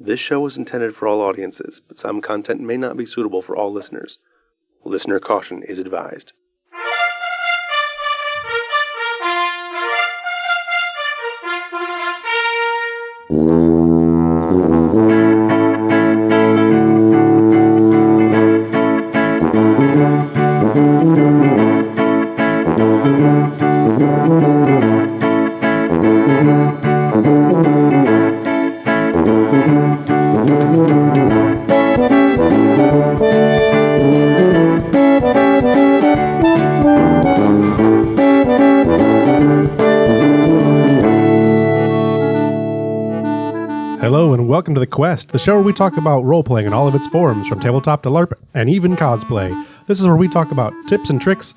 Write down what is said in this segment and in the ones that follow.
This show is intended for all audiences, but some content may not be suitable for all listeners. Listener caution is advised. Hello and welcome to The Quest, the show where we talk about role-playing in all of its forms, from tabletop to LARP and even cosplay. This is where we talk about tips and tricks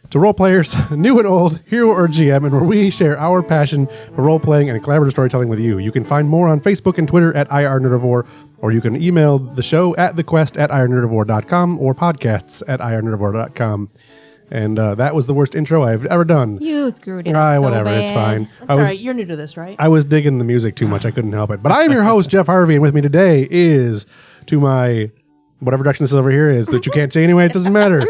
to role-players, new and old, hero or GM, and where we share our passion for role-playing and collaborative storytelling with you. You can find more on Facebook and Twitter at IRNerdivore, or you can email the show at thequest@irnerdivore.com or podcasts at irnerdivore.com. And that was the worst intro I've ever done. You screwed it up so whatever, bad. it's fine. That's all right. You're new to this, right? I was digging the music too much. I couldn't help it. But I am your host, Jeff Harvey, and with me today is, to my, whatever direction this is over here is, that you can't see anyway, it doesn't matter,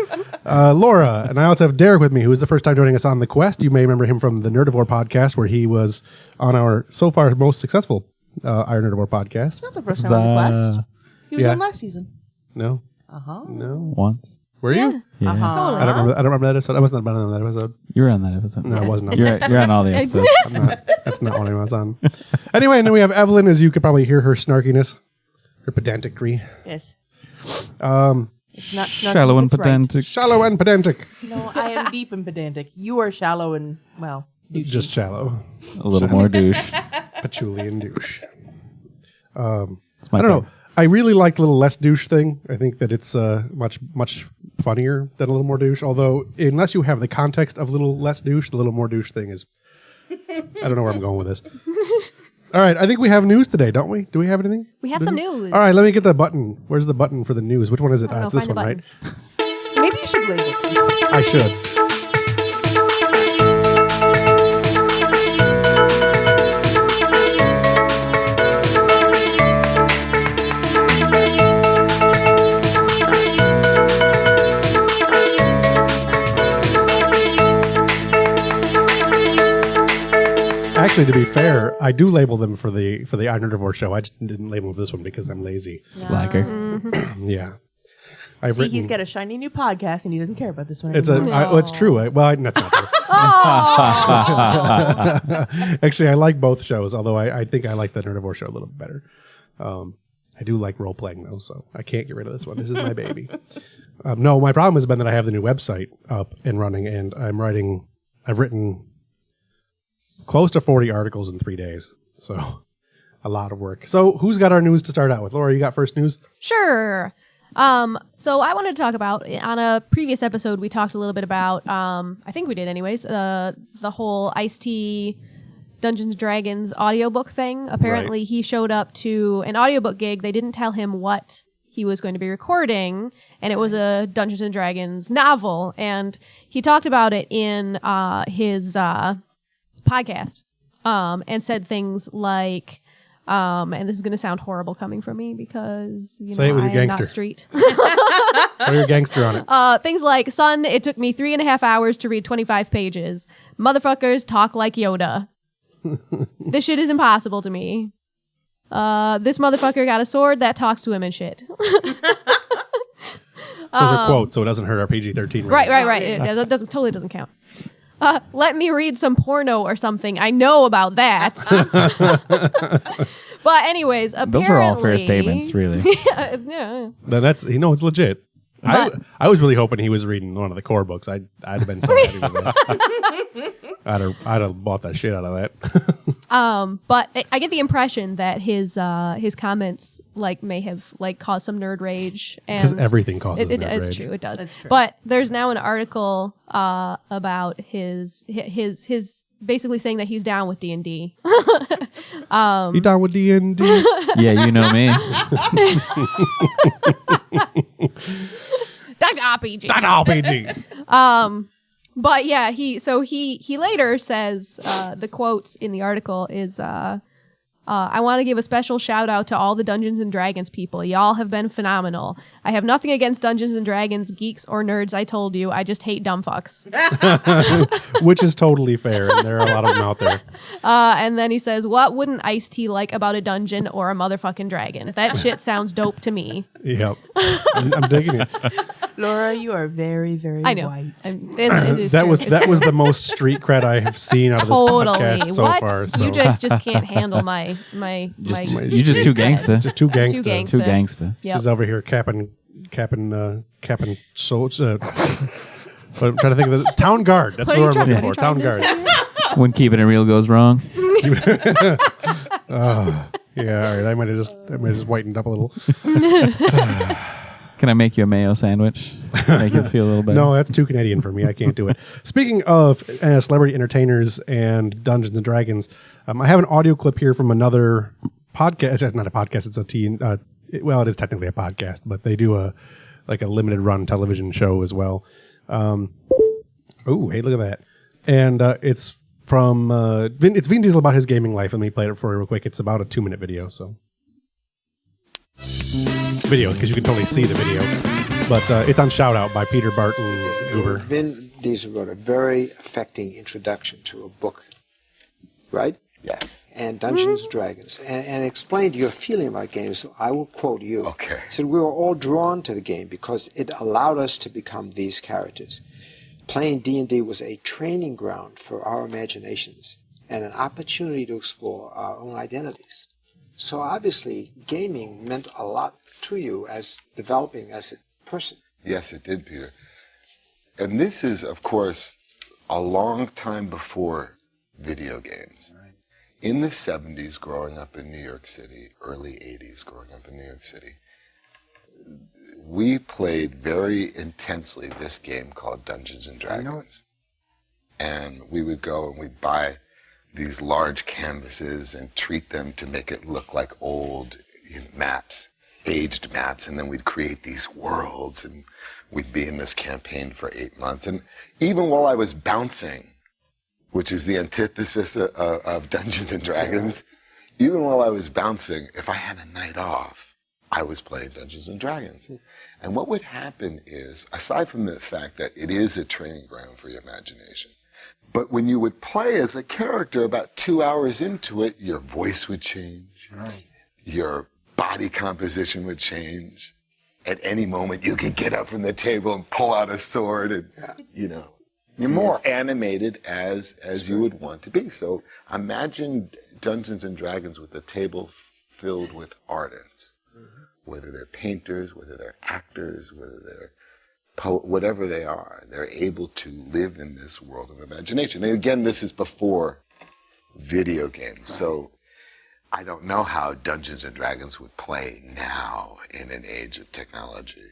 Laura. And I also have Derek with me, who is the first time joining us on The Quest. You may remember him from the Nerdivore podcast, where he was on our, so far, most successful Iron Nerdivore podcast. It's not the first time on the Quest. He was on last season. No? Uh-huh. No? Once. Were you? Yeah. Uh-huh. Totally. I don't remember that episode. I wasn't on that episode. You were on that episode. No, I wasn't on You're on all the episodes. I'm not. That's not what I was on. Anyway, and then we have Evelyn, as you could probably hear her snarkiness, her pedanticry. Yes. It's It's not Shallow and it's right. pedantic. shallow and pedantic. No, I am deep and pedantic. You are shallow and, well, douchey. Just shallow. A little more douche. Patchouli and douche. It's my I don't know. favorite. I really like the little less douche thing. I think that it's much funnier than a little more douche. Although, unless you have the context of a little less douche, the little more douche thing is... I don't know where I'm going with this. All right, I think we have news today, don't we? Do we have anything? We have some news. All right, let me get the button. Where's the button for the news? Which one is it? I don't know, It's this find one, the right? Maybe you should blaze it. I should. Actually, to be fair, I do label them for the Iron Nerdivore show. I just didn't label them for this one because I'm lazy. Slacker. Yeah. See, he's got a shiny new podcast and he doesn't care about this one It's anymore. it's true. That's not true. Actually, I like both shows, although I think I like the Nerdivore show a little bit better. I do like role playing though, so I can't get rid of this one. This is my baby. No, my problem has been that I have the new website up and running, and I've written close to 40 articles in 3 days, so a lot of work. So who's got our news to start out with? Laura, you got first news? Sure. So I wanted to talk about, on a previous episode, we talked a little bit about, I think we did anyways, the whole Ice-T Dungeons & Dragons audiobook thing. Apparently he showed up to an audiobook gig. They didn't tell him what he was going to be recording, and it was a Dungeons & Dragons novel, and he talked about it in his podcast, and said things like, and this is going to sound horrible coming from me because, Say it with I your am gangster. not street. Throw your gangster on it. Things like, son, it took me 3.5 hours to read 25 pages. Motherfuckers talk like Yoda. This shit is impossible to me. This motherfucker got a sword that talks to him and shit. Those are quotes, so it doesn't hurt our PG-13 rating. Right. It totally doesn't count. Let me read some porno or something. I know about that. But anyways, apparently... Those are all fair statements, really. yeah. Then it's legit. I was really hoping he was reading one of the core books. I'd have been so happy with that. I'd have bought that shit out of that. But I get the impression that his comments may have caused some nerd rage, Because and everything causes nerd it's rage. true, it does. That's true. But there's now an article about his basically saying that he's down with D&D. You down with D&D? Yeah, you know me. Dr. RPG. Not RPG. But yeah, he later says the quotes in the article is I want to give a special shout out to all the Dungeons and Dragons people. Y'all have been phenomenal. I have nothing against Dungeons and Dragons geeks or nerds. I told you, I just hate dumb fucks. Which is totally fair, and there are a lot of them out there. And then he says, "What wouldn't Ice-T like about a dungeon or a motherfucking dragon? That shit sounds dope to me." Yep. I'm digging it. Laura, you are very, very I know. white. It is That true. was the most street cred I have seen out of this Totally. podcast so What? far. So. You just can't handle my You're just too gangsta. just too gangsta. Too gangsta. Too gangsta. Yep. She's over here capping. So, but I'm trying to think of the town guard. That's What what, are you I'm trying- looking what for. are you Town trying to guard. say? When keeping it real goes wrong. Yeah, all right. I might have just whitened up a little. Can I make you a mayo sandwich? Make you feel a little better. No, that's too Canadian for me. I can't do it. Speaking of celebrity entertainers and Dungeons and Dragons, I have an audio clip here from another podcast. It's not a podcast. It's a well, it is technically a podcast, but they do a limited run television show as well. Oh, hey, look at that! And it's from it's Vin Diesel about his gaming life. Let me play it for you real quick. It's about a 2-minute video. So video because you can totally see the video, but it's on Shout Out by Peter Barton Goober. Vin Diesel wrote a very affecting introduction to a book, right? Yes. And Dungeons and Dragons, and explained your feeling about games. So I will quote you. Okay. He said, "We were all drawn to the game because it allowed us to become these characters. Playing D&D was a training ground for our imaginations and an opportunity to explore our own identities." So obviously, gaming meant a lot to you as developing as a person. Yes, it did, Peter. And this is, of course, a long time before video games. In the 70s, growing up in New York City, early 80s, growing up in New York City, we played very intensely this game called Dungeons and Dragons. And we would go and we'd buy these large canvases and treat them to make it look like old maps, aged maps, and then we'd create these worlds, and we'd be in this campaign for 8 months. And even while I was bouncing, which is the antithesis of Dungeons and Dragons, even while I was bouncing, if I had a night off, I was playing Dungeons and Dragons. And what would happen is, aside from the fact that it is a training ground for your imagination, but when you would play as a character, about 2 hours into it, your voice would change. Right. Your body composition would change. At any moment, you could get up from the table and pull out a sword, and you're more animated as you would want to be. So imagine Dungeons and Dragons with a table filled with artists, whether they're painters, whether they're actors, whether they're whatever they are, they're able to live in this world of imagination. And again, this is before video games. So I don't know how Dungeons and Dragons would play now in an age of technology.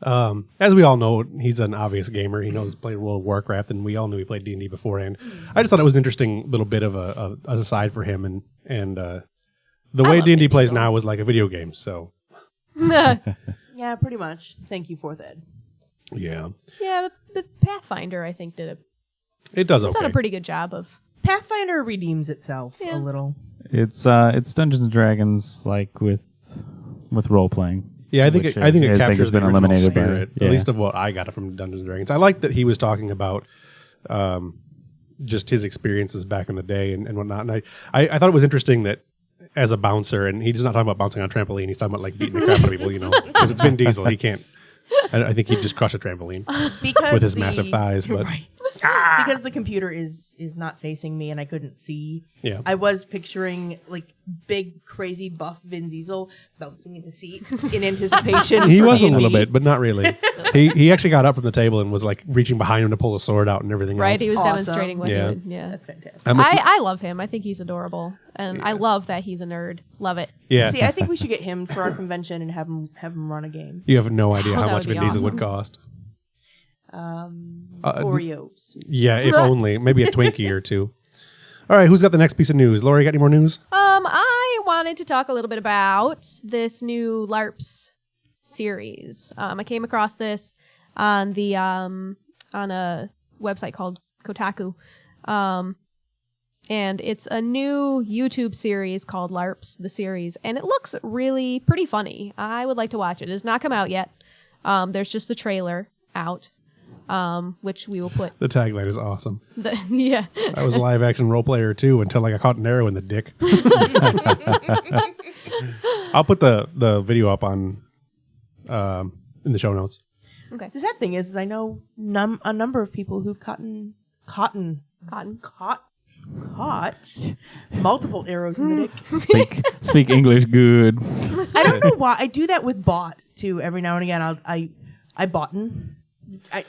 As we all know, he's an obvious gamer. He knows play World of Warcraft, and we all knew he played D&D beforehand. I just thought it was an interesting little bit of an aside for him, and the way D&D plays now was like a video game. So Yeah, pretty much. Thank you, Fourth Ed. yeah, Yeah, but Pathfinder, I think, it does it's okay. done a pretty good job of. Pathfinder redeems itself Yeah. a little. It's Dungeons and Dragons like with role playing. Yeah, I think it captures it's been the original eliminated by spirit, it. at least of what I got from Dungeons and Dragons. I like that he was talking about just his experiences back in the day and whatnot. And I thought it was interesting that as a bouncer, and he's not talking about bouncing on a trampoline, he's talking about like beating the crap out of people, because it's Vin Diesel. He can't. I think he'd just crush a trampoline Because with his massive thighs. But Right. Because the computer is not facing me and I couldn't see. yeah, I was picturing like big, crazy, buff Vin Diesel bouncing in the seat in anticipation. he for was a D&D. little bit, but not really. he actually got up from the table and was like reaching behind him to pull a sword out and everything Right, else. he was Awesome. demonstrating what Yeah. he would. Yeah, That's fantastic. I love him. I think he's adorable, and I love that he's a nerd. Love it. Yeah, See, I think we should get him for our convention and have him run a game. you have no idea Oh, how that much would Vin be Diesel would awesome. cost. Oreos. Yeah, if only. Maybe a Twinkie or two. All right, who's got the next piece of news? Laura, you got any more news? I wanted to talk a little bit about this new LARPs series. I came across this on the on a website called Kotaku. and it's a new YouTube series called LARPs, the series, and it looks really pretty funny. I would like to watch it. It has not come out yet. There's just the trailer out, which we will put. The tagline is awesome. Yeah. I was a live action role player too until I got caught an arrow in the dick. I'll put the video up on in the show notes. Okay. The sad thing is I know a number of people who've caught multiple arrows in the dick. Speak English good. I don't know why. I do that with bot too. Every now and again, I botten.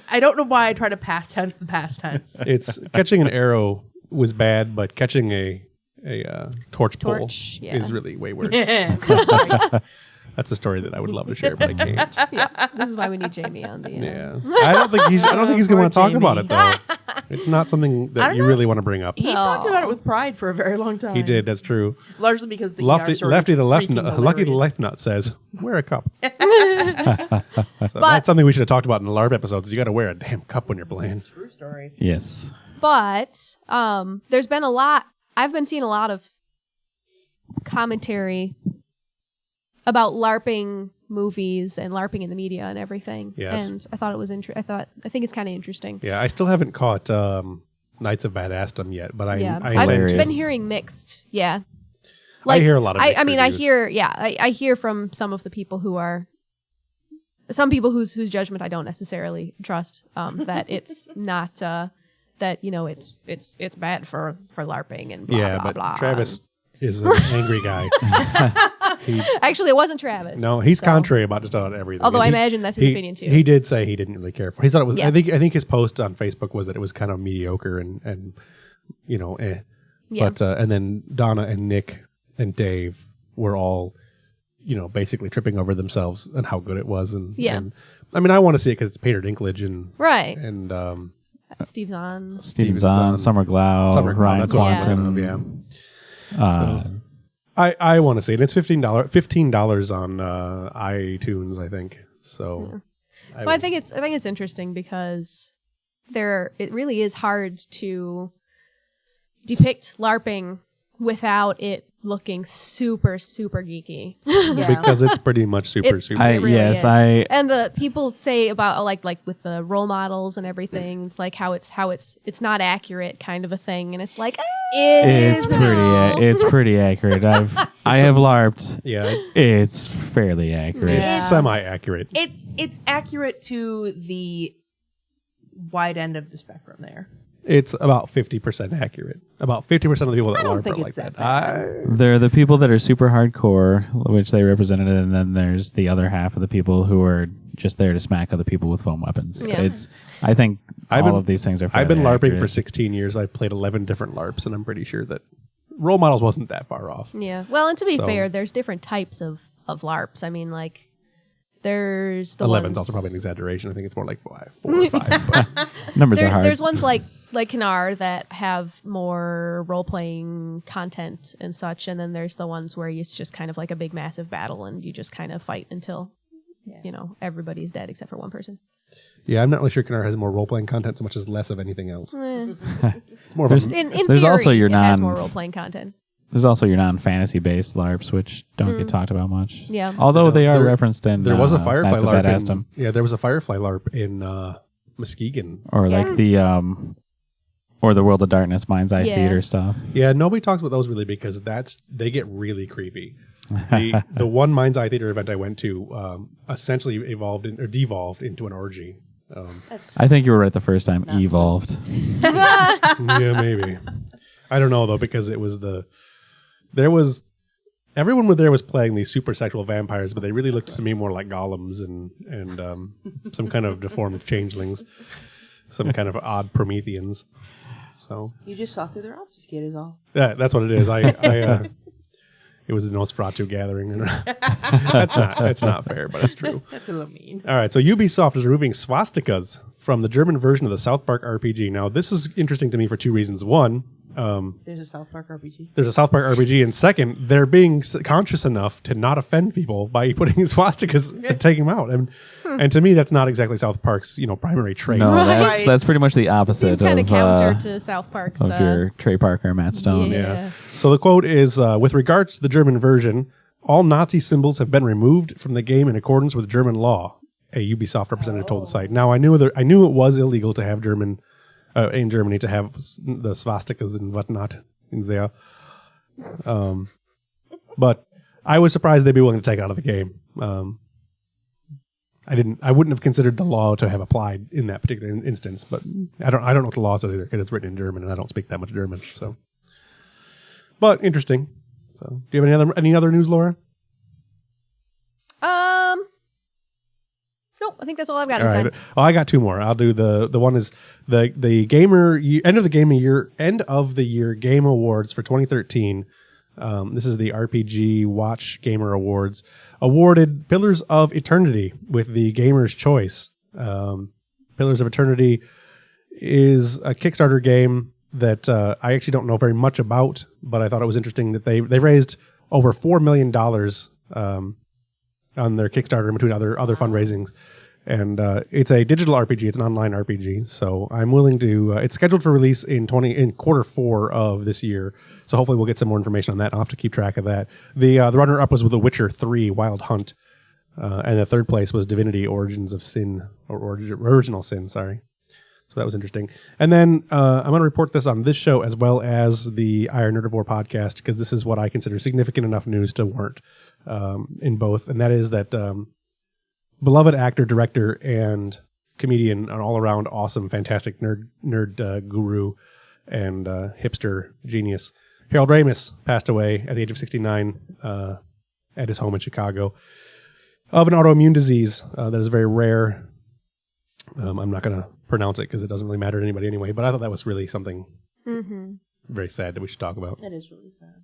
I don't know why I try to past tense the past tense. It's catching an arrow was bad, but catching a torch pole yeah. is really way worse. Yeah. That's a story that I would love to share, but I can't. Yeah. This is why we need Jamie on the. Yeah, I don't think he's going to Poor want to talk Jamie. about it though. It's not something I that don't you know. really want to bring up. He talked about it with pride for a very long time. He did. That's true. Largely because the Lefty the left freaking nut, Lucky the hilarious. left nut says, "Wear a cup." So that's something we should have talked about in the LARP episodes. You got to wear a damn cup when you're playing. True story. Yes. But there's been a lot. I've been seeing a lot of commentary about LARPing movies and LARPing in the media and everything. Yes. And I thought it was I think it's kind of interesting. Yeah, I still haven't caught Knights of Badassdom yet, but Yeah, I I've intend to. been hearing mixed. Yeah, I hear a lot of mixed I mean, I reviews. hear. Yeah, I hear from some of the people who are. Some people whose judgment I don't necessarily trust. That it's not. That it's bad for LARPing and blah Yeah, blah but blah. Travis is an angry guy. Actually, it wasn't Travis. No, he's so. contrary about just about everything. Although And I imagine that's his opinion too. He did say he didn't really care for. He thought it was. Yeah. I think his post on Facebook was that it was kind of mediocre and eh. Yeah. But and then Donna and Nick and Dave were all, basically tripping over themselves and how good it was. And Yeah. and, I mean, I want to see it because it's Peter Dinklage and Right. Steve Steve's on. Steven Zahn, Zahn, Summer Glau, Summer Glau. Ryan That's what I'm Kwanson. thinking of. Yeah. Uh, I want to see it. It's $15 on iTunes, I think. So, I think it's interesting because it really is hard to depict LARPing without it looking super super geeky. because it's pretty much super. It's- super. It really is. I And the people say about like with the role models and everything, it's like how it's not accurate kind of a thing, and it's like it's pretty accurate. I have LARPed. Yeah, It's fairly accurate. Yeah. it's semi-accurate. It's accurate to the wide end of the spectrum there. It's about 50% accurate. About 50% of the people that I don't LARP think are it's like that. that There are the people that are super hardcore, which they represented, and then there's the other half of the people who are just there to smack other people with foam weapons. Yeah. I think I've all been- of these things are I've been fairly LARPing accurate. for 16 years. I've played 11 different LARPs, and I'm pretty sure that role models wasn't that far off. Yeah. Well, and to be So- fair, there's different types of LARPs. I mean, like there's the 11's ones, also probably an exaggeration. I think it's more like 4 or 5. But Numbers are hard. There's ones like Canar that have more role playing content and such, and then there's the ones where it's just kind of like a big massive battle, and you just kind of fight until everybody's dead except for one person. yeah, I'm not really sure Canar has more role-playing content so much as less of anything else. Eh. It's more of There's- a, In There's theory, also your it has non- more role playing content. There's also your non-fantasy based LARPs, which don't get talked about much. Yeah. Although they are There- referenced in there was a Firefly Knights of LARP. Badassdom. Yeah, there was a Firefly LARP in Muskegon. Or Yeah. like the or the World of Darkness Mind's Eye Yeah. Theater stuff. Yeah, nobody talks about those really because they get really creepy. The one Mind's Eye Theater event I went to essentially devolved into an orgy. I think you were right the first time. Evolved. Yeah, maybe. I don't know though because everyone there was playing these super sexual vampires, but they really looked to me more like golems and some kind of deformed changelings, some kind of odd Prometheans. So You just saw through their obfuscate is all. yeah, that's what it is. It was the Nosferatu gathering. That's not fair, but it's true. That's a little mean. All right, so Ubisoft is removing swastikas from the German version of the South Park RPG. Now, this is interesting to me for two reasons. One, There's a South Park RPG. There's a South Park RPG, and second, they're being conscious enough to not offend people by putting swastikas and taking them out. And to me, that's not exactly South Park's primary trait. No, Right. that's pretty much the opposite Seems kind of of counter to South Park's. of your Trey Parker, Matt Stone. Yeah. So the quote is, with regards to the German version, all Nazi symbols have been removed from the game in accordance with German law. A Ubisoft representative told the site. Now I knew it was illegal to have in Germany to have the swastikas and whatnot in there. But I was surprised they'd be willing to take it out of the game. I wouldn't have considered the law to have applied in that particular instance, but I don't know what the law says either because it's written in German and I don't speak that much German. So, but interesting. So, do you have any other news, Laura? Nope. I think that's all I've got All this right. time. Well, I got two more. I'll do the one is the end of the year game awards for 2013. This is the RPG Watch Gamer Awards. Awarded Pillars of Eternity with the Gamer's Choice. Pillars of Eternity is a Kickstarter game that I actually don't know very much about, but I thought it was interesting that they raised over $4 million on their Kickstarter in between other fundraisings. And it's a digital RPG. It's an online RPG. So I'm willing to. It's scheduled for release in Q4 of this year. So hopefully we'll get some more information on that. I'll have to keep track of that. The runner-up was with The Witcher 3: Wild Hunt, and the third place was Divinity: Origins of Sin or Original Sin. Sorry. So that was interesting. And then I'm going to report this on this show as well as the Iron Nerdivore podcast because this is what I consider significant enough news to warrant in both, and that is that beloved actor, director, and comedian, an all-around awesome, fantastic nerd guru and hipster genius, Harold Ramis passed away at the age of 69 at his home in Chicago of an autoimmune disease that is very rare. I'm not going to pronounce it because it doesn't really matter to anybody anyway, but I thought that was really something very sad that we should talk about. That is really sad.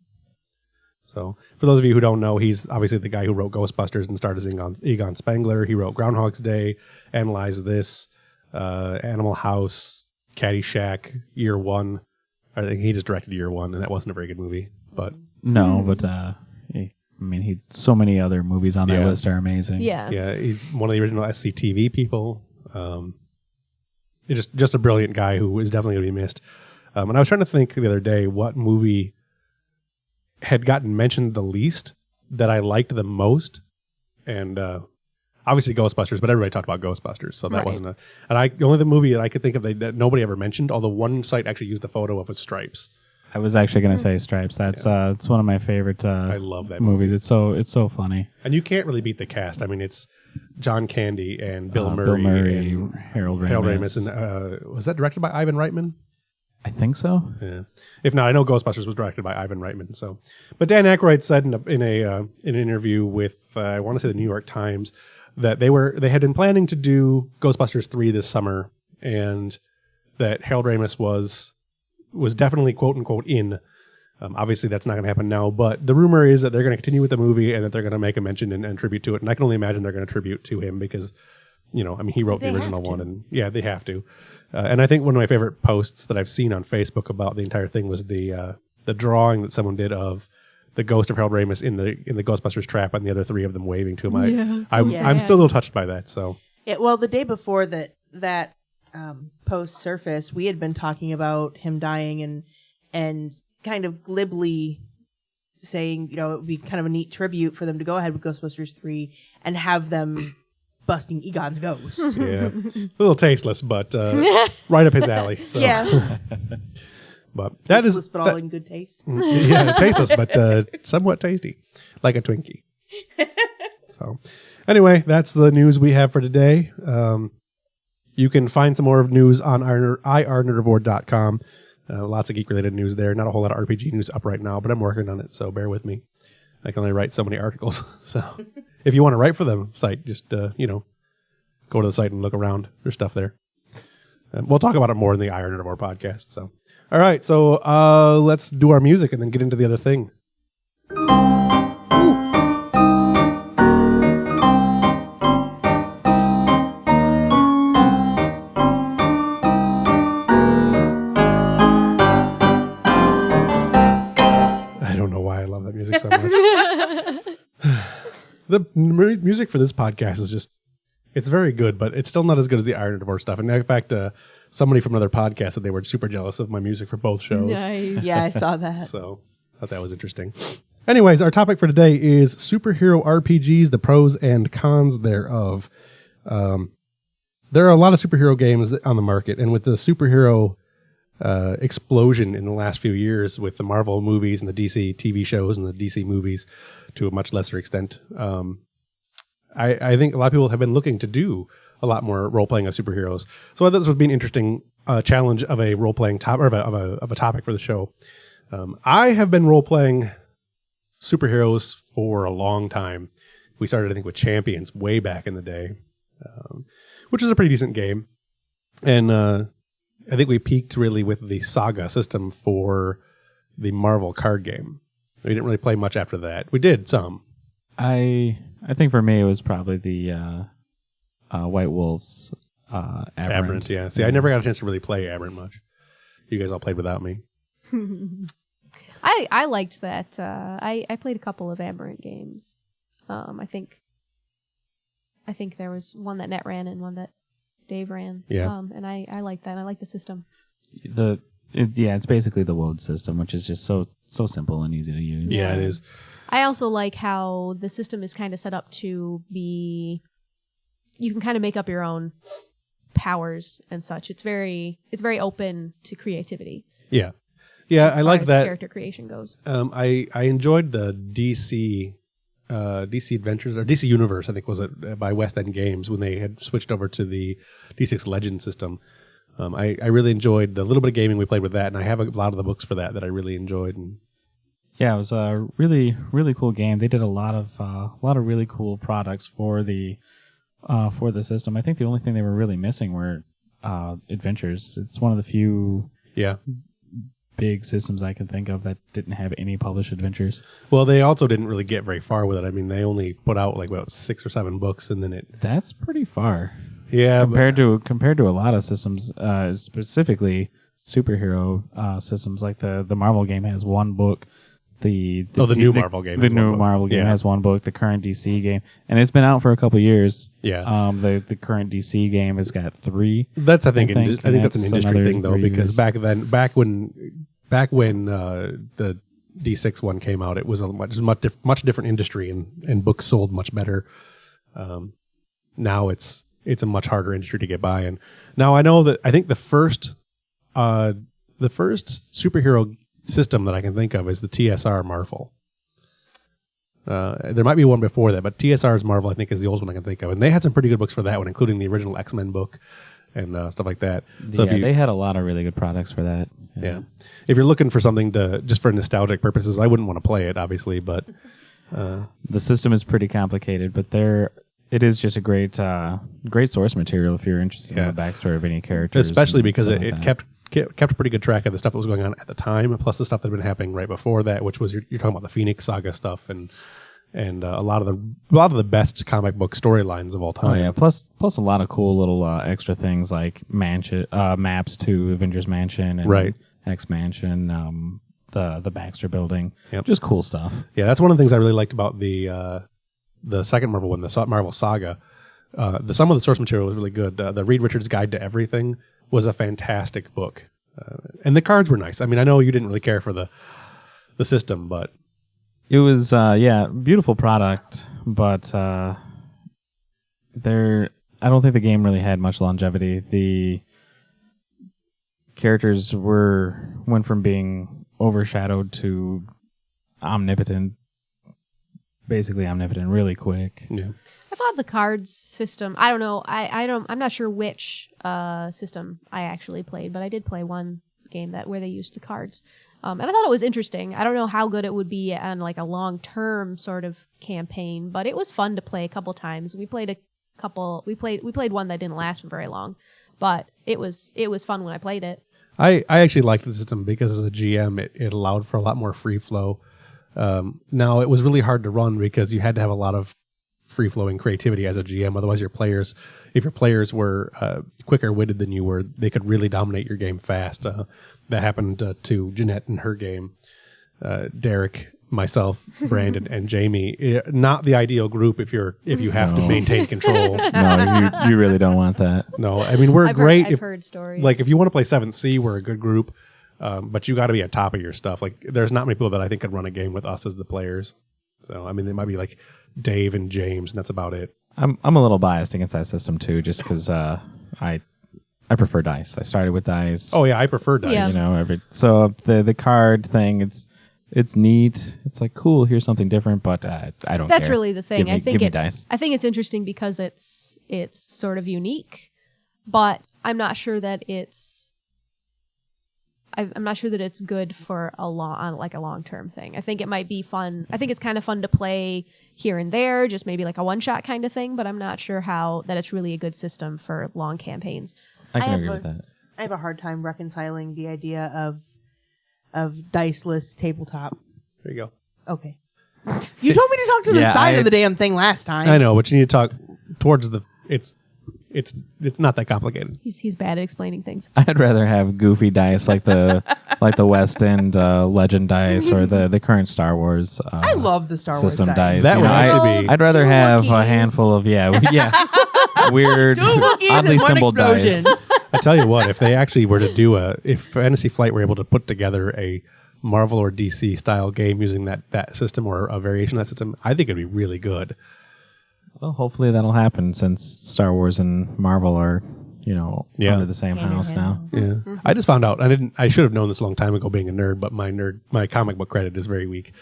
So, for those of you who don't know, he's obviously the guy who wrote Ghostbusters and starred as Egon Spengler. He wrote Groundhog's Day, Analyze This, Animal House, Caddyshack, Year One. I think he just directed Year One, and that wasn't a very good movie. But No, but so many other movies on that Yeah. list are amazing. Yeah. yeah, he's one of the original SCTV people. Just a brilliant guy who is definitely going to be missed. And I was trying to think the other day what movie had gotten mentioned the least that I liked the most, and obviously Ghostbusters, but everybody talked about Ghostbusters, so that Right. wasn't the only movie that I could think of that nobody ever mentioned. Although one site actually used the photo of Stripes. I was actually going to say Stripes. That's it's one of my favorite I love that movies. It's so funny. And you can't really beat the cast. I mean, it's John Candy and Bill Murray, Bill Murray, and Harold Ramis. Harold Ramis, and was that directed by Ivan Reitman? I think so. Yeah. If not, I know Ghostbusters was directed by Ivan Reitman. So, but Dan Aykroyd said in an interview with I want to say the New York Times that they had been planning to do Ghostbusters 3 this summer, and that Harold Ramis was definitely quote unquote in. Obviously, that's not going to happen now, but the rumor is that they're going to continue with the movie and that they're going to make a mention and tribute to it. And I can only imagine they're going to tribute to him because, he wrote the original one, and yeah, they have to. And I think one of my favorite posts that I've seen on Facebook about the entire thing was the drawing that someone did of the ghost of Harold Ramis in the Ghostbusters trap and the other three of them waving to him. I'm still a little touched by that. So Yeah, well, the day before that post surfaced, we had been talking about him dying and kind of glibly saying, it would be kind of a neat tribute for them to go ahead with Ghostbusters 3 and have them busting Egon's ghost. yeah, a little tasteless, but right up his alley. So. Yeah. But that Tasteless, is but all in good taste. yeah, tasteless, but somewhat tasty, like a Twinkie. So, anyway, that's the news we have for today. You can find some more news on irnerdivore.com. Lots of geek-related news there. Not a whole lot of RPG news up right now, but I'm working on it, so bear with me. I can only write so many articles. So, if you want to write for the site, just go to the site and look around. There's stuff there. We'll talk about it more in the Iron Nerdivore podcast. So, all right. So let's do our music and then get into the other thing. The music for this podcast is just, it's very good, but it's still not as good as the Iron Divorce stuff. And in fact, somebody from another podcast said they were super jealous of my music for both shows. Nice. Yeah, I saw that. So I thought that was interesting. Anyways, our topic for today is superhero RPGs, the pros and cons thereof. There are a lot of superhero games on the market, and with the superhero explosion in the last few years with the Marvel movies and the DC TV shows and the DC movies to a much lesser extent, I think a lot of people have been looking to do a lot more role-playing of superheroes. So I thought this would be an interesting challenge of a role-playing topic, or of a topic for the show. I have been role-playing superheroes for a long time. We started, I think, with Champions way back in the day, which is a pretty decent game. And I think we peaked really with the Saga system for the Marvel card game. We didn't really play much after that. We did some. I think for me it was probably the White Wolves Aberrant. Yeah. See, I never got a chance to really play Aberrant much. You guys all played without me. I liked that. I played a couple of Aberrant games. I think there was one that Net ran and one that Dave ran. Yeah. And I like that. I like the system. It's basically the WOD system, which is just so simple and easy to use. Yeah, it is. I also like how the system is kind of set up to be. You can kind of make up your own powers and such. It's very open to creativity. Yeah. Yeah, as I far like as that. character creation goes. I enjoyed the DC Adventures, or DC Universe, I think was it, by West End Games, when they had switched over to the D6 Legend system. I really enjoyed the little bit of gaming we played with that, and I have a lot of the books for that I really enjoyed. And yeah, it was a really, really cool game. They did a lot of really cool products for the system. I think the only thing they were really missing were adventures. It's one of the few big systems I can think of that didn't have any published adventures. Well, they also didn't really get very far with it. I mean, they only put out like about 6 or 7 books, and then That's pretty far. Yeah, compared to a lot of systems, specifically superhero systems, like the Marvel game has one book. The new Marvel game. The new Marvel game has one book. The current DC game, and it's been out for a couple years. Yeah. The current DC game has got 3. That's I think that's an that's industry another thing though, 3 because years. back when the D6 one came out, it was a much different industry, and books sold much better. Now it's a much harder industry to get by. And now I think the first superhero system that I can think of is the TSR Marvel. There might be one before that, but TSR's Marvel I think is the oldest one I can think of, and they had some pretty good books for that one, including the original X-Men book and stuff like that. So they had a lot of really good products for that. Yeah. If you're looking for something just for nostalgic purposes, I wouldn't want to play it, obviously, but the system is pretty complicated, but it is just a great source material if you're interested in the backstory of any characters. Especially because stuff it like that. kept a pretty good track of the stuff that was going on at the time, plus the stuff that had been happening right before that, which was you're talking about the Phoenix Saga stuff and a lot of the best comic book storylines of all time. Oh yeah, plus a lot of cool little extra things like maps to Avengers Mansion and X Mansion, the Baxter Building, just cool stuff. Yeah, that's one of the things I really liked about the second Marvel one, the Marvel Saga. Some of the source material was really good. The Reed Richards Guide to Everything was a fantastic book, and the cards were nice. I mean, I know you didn't really care for the system, but it was beautiful product. But I don't think the game really had much longevity. The characters went from being overshadowed to basically omnipotent really quick. Yeah. I thought the cards system. I don't know. I'm not sure which system I actually played, but I did play one game where they used the cards, and I thought it was interesting. I don't know how good it would be on like a long-term sort of campaign, but it was fun to play a couple times. We played one that didn't last for very long, but it was fun when I played it. I actually liked the system because as a GM, it allowed for a lot more free flow. Now it was really hard to run because you had to have a lot of free-flowing creativity as a GM. Otherwise, if your players were quicker-witted than you were, they could really dominate your game fast. That happened to Jeanette in her game. Derek myself, Brandon, and Jamie, not the ideal group if you have to maintain control. No, you really don't want that. No, I mean, we're I've great. I've heard stories. Like if you want to play 7th Sea, we're a good group, but you got to be at top of your stuff. Like there's not many people that I think could run a game with us as the players. So I mean, they might be like Dave and James, and that's about it. I'm a little biased against that system too, just because I prefer dice. I started with dice. Oh yeah, I prefer dice. Yeah. You know, so the card thing, it's neat. It's like cool. Here's something different, but I don't. That's care. really the thing. Give me I dice. think it's interesting because it's sort of unique, but I'm not sure that I'm not sure that it's good for a long term thing. I think it might be fun. I think it's kind of fun to play here and there, just maybe like a one shot kind of thing. But I'm not sure that it's really a good system for long campaigns. I can I agree have with that. I have a hard time reconciling the idea of diceless tabletop. There you go. Okay. You told me to talk to the Yeah, side of the damn thing last time. I know, but you need to talk towards the. It's not that complicated. He's bad at explaining things. I'd rather have goofy dice like the West End Legend dice or the current Star Wars. I love the Star Wars system dice. dice. That You would know, actually be. I'd rather Two have a Wookiees. handful of weird, Two Wookiees oddly and one symboled explosion. dice. I tell you what, if they actually were to do if Fantasy Flight were able to put together a Marvel or DC style game using that system or a variation of that system, I think it'd be really good. Well, hopefully that'll happen since Star Wars and Marvel are, Yeah. under the same Hand in house hand. now. Yeah, I just found out. I should have known this a long time ago, being a nerd. But my comic book credit is very weak.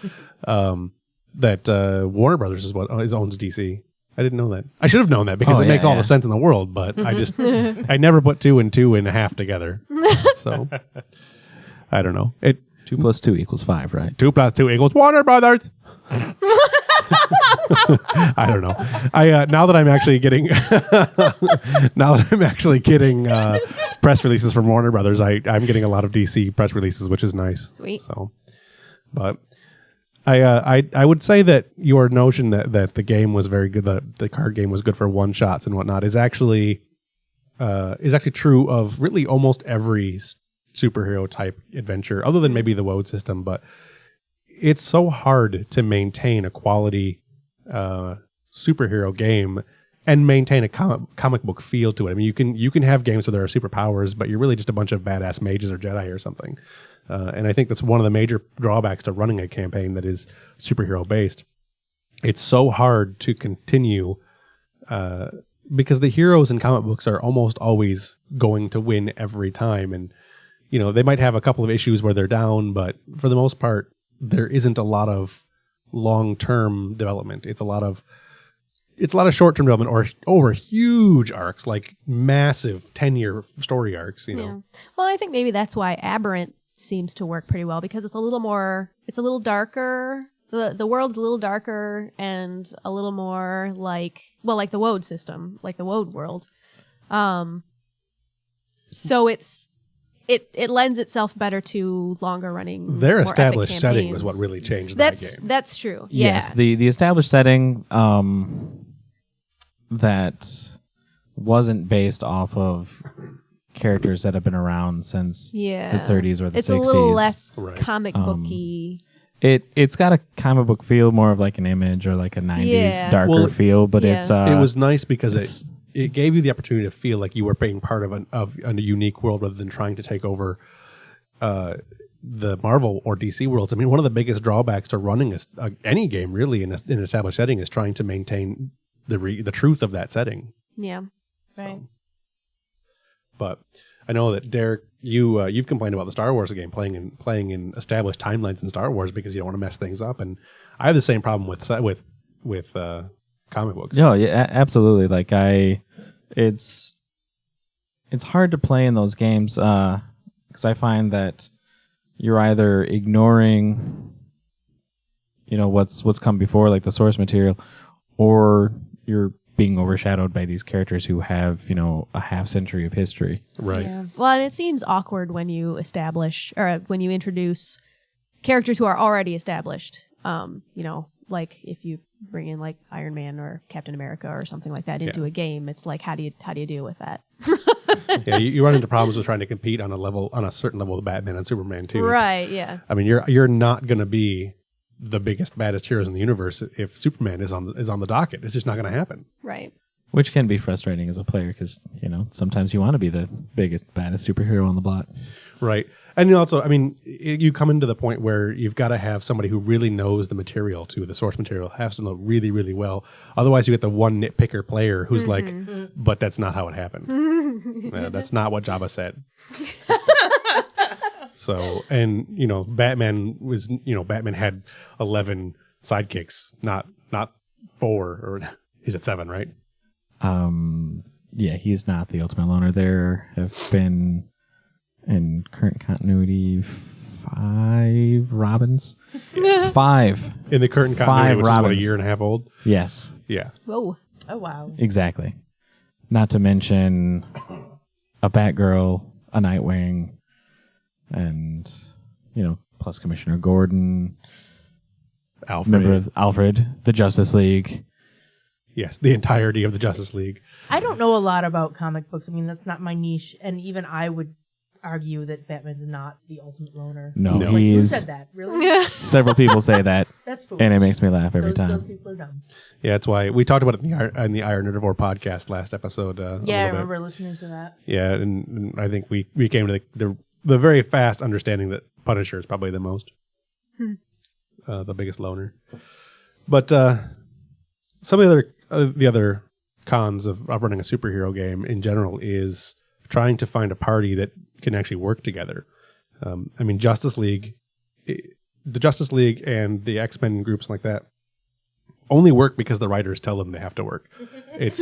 That Warner Brothers is what owns DC. I didn't know that. I should have known that because Oh, it yeah, makes all yeah. the sense in the world. But I never put 2 and 2 and a half together. So I don't know. 2 + 2 = 5, right? 2 + 2 = Warner Brothers. I don't know. Now that I'm actually getting press releases from Warner Brothers, I'm getting a lot of DC press releases, which is nice. Sweet. So, but I would say that your notion that the game was very good, that the card game was good for one shots and whatnot, is actually true of really almost every superhero type adventure, other than maybe the WOD system. But it's so hard to maintain a quality superhero game and maintain a comic book feel to it. I mean, you can have games where there are superpowers, but you're really just a bunch of badass mages or Jedi or something. And I think that's one of the major drawbacks to running a campaign that is superhero based. It's so hard to continue because the heroes in comic books are almost always going to win every time. And, they might have a couple of issues where they're down, but for the most part, there isn't a lot of long-term development. It's a lot of short-term development or over huge arcs, like massive 10-year story arcs, Yeah. Well, I think maybe that's why Aberrant seems to work pretty well, because it's a little darker. The world's a little darker and a little more like the WOD system, like the WOD world. So it lends itself better to longer running. Their more epic established setting was campaigns. what really changed That's that game. that's true. Yes, Yeah. the established setting that wasn't based off of characters that have been around since Yeah. the 30s or the It's 60s. a little less Right. comic booky. It's got a comic book feel, more of like an Image or like a 90s Yeah. darker Well, feel, but yeah. it's It was nice because it's- it gave you the opportunity to feel like you were being part of a unique world rather than trying to take over the Marvel or DC worlds. I mean, one of the biggest drawbacks to running any game really in an established setting is trying to maintain the truth of that setting. Yeah. Right. So. But I know that Derek, you've complained about the Star Wars game playing in established timelines in Star Wars because you don't want to mess things up, and I have the same problem with comic books. No, yeah, absolutely. Like it's hard to play in those games because I find that you're either ignoring, what's come before, like the source material, or you're being overshadowed by these characters who have, a half century of history. Right. Yeah. Well, and it seems awkward when you establish or when you introduce characters who are already established. Like if you bring in like Iron Man or Captain America or something like that into a game, it's like how do you deal with that? Yeah, you run into problems with trying to compete on a certain level with Batman and Superman too. Right. Yeah. I mean, you're not going to be the biggest, baddest heroes in the universe if Superman is on the docket. It's just not going to happen. Right. Which can be frustrating as a player because, sometimes you want to be the biggest, baddest superhero on the block. Right. And also, I mean, you come into the point where you've got to have somebody who really knows the material too. The source material has to know really, really well. Otherwise, you get the one nitpicker player who's like, but that's not how it happened. That's not what Jabba said. So, and, Batman was, Batman had 11 sidekicks, not 4, or he's at 7, right? Yeah, he's not the ultimate loner. There have been, in current continuity, 5 Robins. 5. In the current 5 continuity, which is what, a Robins. year and a half old? Yes, Yeah. Whoa. Oh wow. exactly. Not to mention a Batgirl, a Nightwing, and, plus Commissioner Gordon, Alfred, the Justice League. Yes, the entirety of the Justice League. I don't know a lot about comic books. I mean, that's not my niche, and even I would argue that Batman's not the ultimate loner. No, No. Wait, who he's... said that? Really? Several people say that, That's foolish. and it makes me laugh every Those time. people are dumb. Yeah, that's why we talked about it in the Iron Nerdivore podcast last episode. A Yeah, I little bit. remember listening to that. Yeah, and I think we came to the very fast understanding that Punisher is probably the most, the biggest loner. But some of the other cons of running a superhero game in general is trying to find a party that can actually work together. I mean, the Justice League and the X-Men groups like that only work because the writers tell them they have to work. It's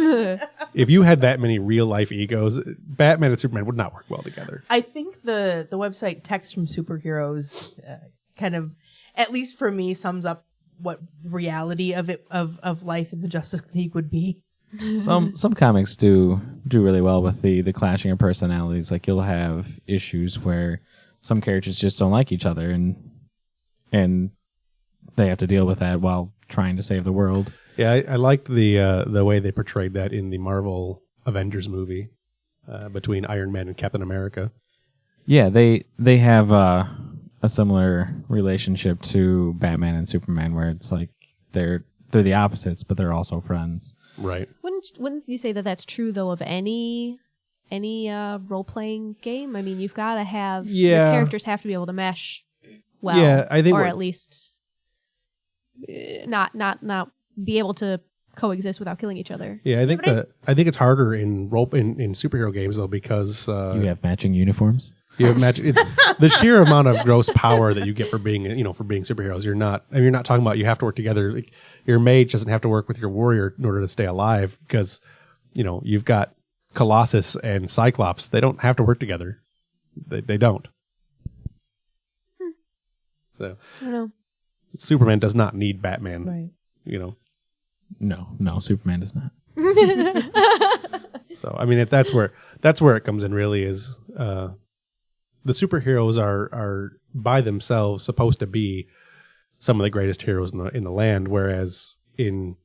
if you had that many real life egos, Batman and Superman would not work well together. I think the website Text from Superheroes kind of, at least for me, sums up what reality of life in the Justice League would be. Some comics do really well with the clashing of personalities. Like you'll have issues where some characters just don't like each other, and they have to deal with that while trying to save the world. Yeah, I liked the way they portrayed that in the Marvel Avengers movie between Iron Man and Captain America. Yeah, they have a similar relationship to Batman and Superman, where it's like they're the opposites, but they're also friends. Right. Wouldn't you say that that's true though of any role playing game? I mean, you've got to have your characters have to be able to mesh well, Yeah, I think or what- at least not be able to coexist without killing each other. Yeah, I think I think it's harder in superhero games though because You have matching uniforms. you have it's the sheer amount of gross power that you get for being superheroes. You're not talking about you have to work together. Like, your mage doesn't have to work with your warrior in order to stay alive because you've got Colossus and Cyclops. They don't have to work together. They don't. So I don't know. Superman does not need Batman. Right. No, Superman does not. So I mean, if that's where it comes in. Really, is the superheroes are by themselves supposed to be some of the greatest heroes in the land, whereas in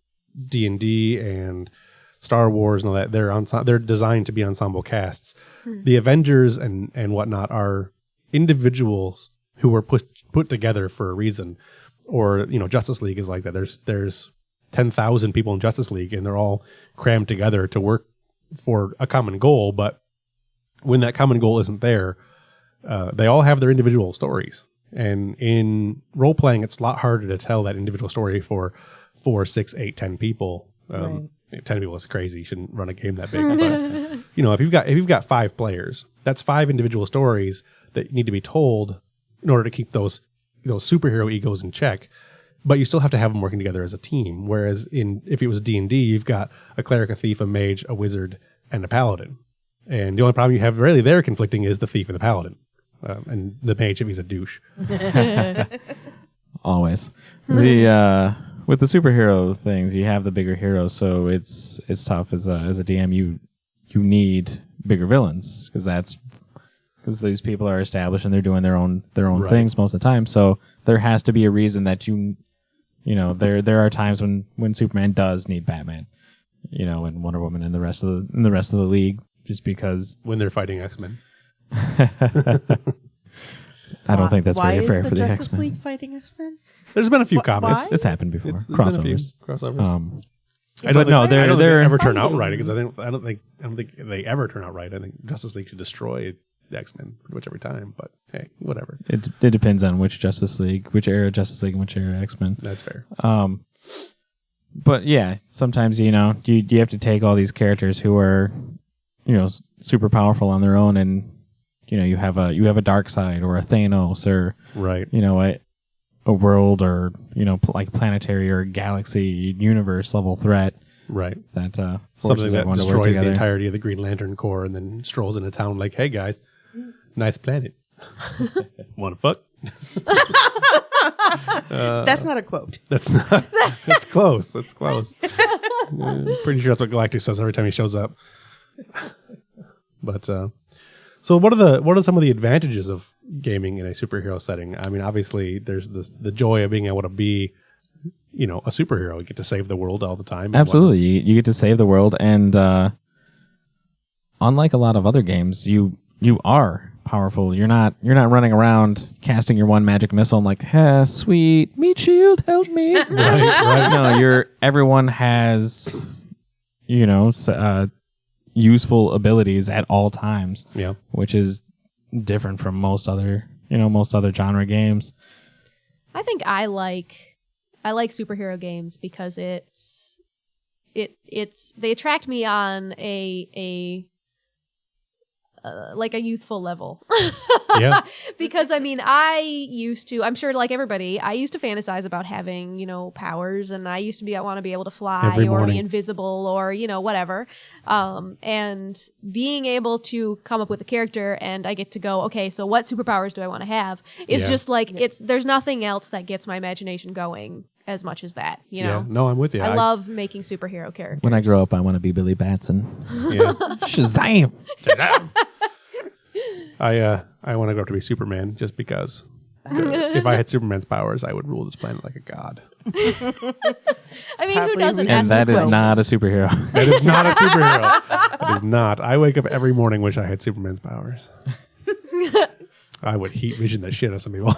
D&D and Star Wars and all that, they're designed to be ensemble casts. The Avengers and whatnot are individuals who were put together for a reason. Or Justice League is like that. There's 10,000 people in Justice League, and they're all crammed together to work for a common goal. But when that common goal isn't there, they all have their individual stories. And in role playing, it's a lot harder to tell that individual story for 4, 6, 8, 10 people. 10 people is crazy. You shouldn't run a game that big. But if you've got 5 players, that's 5 individual stories that need to be told in order to keep those superhero egos in check. But you still have to have them working together as a team. Whereas if it was D&D, you've got a cleric, a thief, a mage, a wizard, and a paladin. And the only problem you have really there conflicting is the thief and the paladin. And the mage if he's a douche. Always. The with the superhero things, you have the bigger heroes, so it's tough as a DM. You need bigger villains because these people are established and they're doing their own Right. things most of the time. So there has to be a reason that there are times when Superman does need Batman, and Wonder Woman and the rest of the league, just because When they're fighting X-Men. I don't think that's Why very is fair the for the Justice X-Men. League fighting X-Men? There's been a few Why? comments. It's happened before. There's been a few Crossovers. crossovers. But no, I they're don't think they ever turn out fighting. right because I don't think they ever turn out right. I think Justice League should destroy the X-Men pretty much every time. But hey, whatever. It depends on which Justice League, which era Justice League, and which era X-Men. That's fair. But yeah, sometimes you have to take all these characters who are, super powerful on their own, and you have a dark side or a Thanos or Right. a world or like planetary or galaxy universe level threat Right. that Something forces that everyone to work destroys the together. entirety of the Green Lantern Corps and then strolls into town like, "Hey guys, nice planet. Want to fuck?" That's not a quote. That's not. It's close. It's close. Pretty sure that's what Galactus says every time he shows up. But so what are some of the advantages of gaming in a superhero setting? I mean, obviously, there's the joy of being able to be, a superhero. You get to save the world all the time. and Absolutely, you get to save the world, and unlike a lot of other games, you are powerful. You're not running around casting your one magic missile and like, sweet meat shield, help me. Right. No, everyone has useful abilities at all times. Yeah. Which is different from most other genre games. I think I like superhero games because they attract me on a like a youthful level. Yeah. Because I'm sure like everybody, I used to fantasize about having, powers, and I used to want to be able to fly Every or morning. be invisible or, whatever. And being able to come up with a character and I get to go, okay, so what superpowers do I want to have? Is Yeah. just like, there's nothing else that gets my imagination going as much as that, Yeah. No, I'm with you. I love making superhero characters. When I grow up, I want to be Billy Batson. Yeah. Shazam! I want to grow up to be Superman just because. If I had Superman's powers, I would rule this planet like a god. I mean, who Probably doesn't we- And ask that the is questions? not a superhero. That is not a superhero. That is not. I wake up every morning wish I had Superman's powers. I would heat vision the shit out of some people.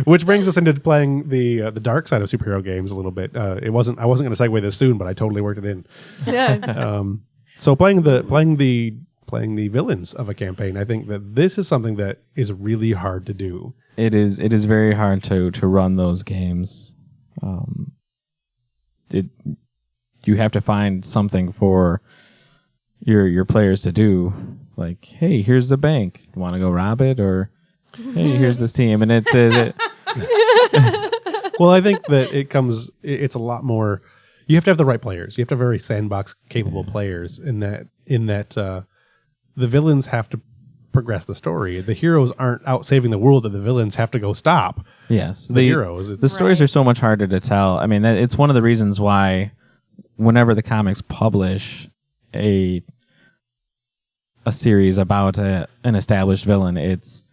Which brings us into playing the dark side of superhero games a little bit. I wasn't going to segue this soon, but I totally worked it in. Yeah. So playing the villains of a campaign, I think that this is something that is really hard to do. It is very hard to run those games. You have to find something for your players to do. Like, hey, here's the bank. You want to go rob it? Or, hey, here's this team. And Well, I think that it's a lot more. You have to have the right players. You have to have very sandbox capable players in that the villains have to progress the story. The heroes aren't out saving the world that the villains have to go stop yes, the heroes. The stories Right. are so much harder to tell. I mean, it's one of the reasons why whenever the comics publish a series about an established villain, it's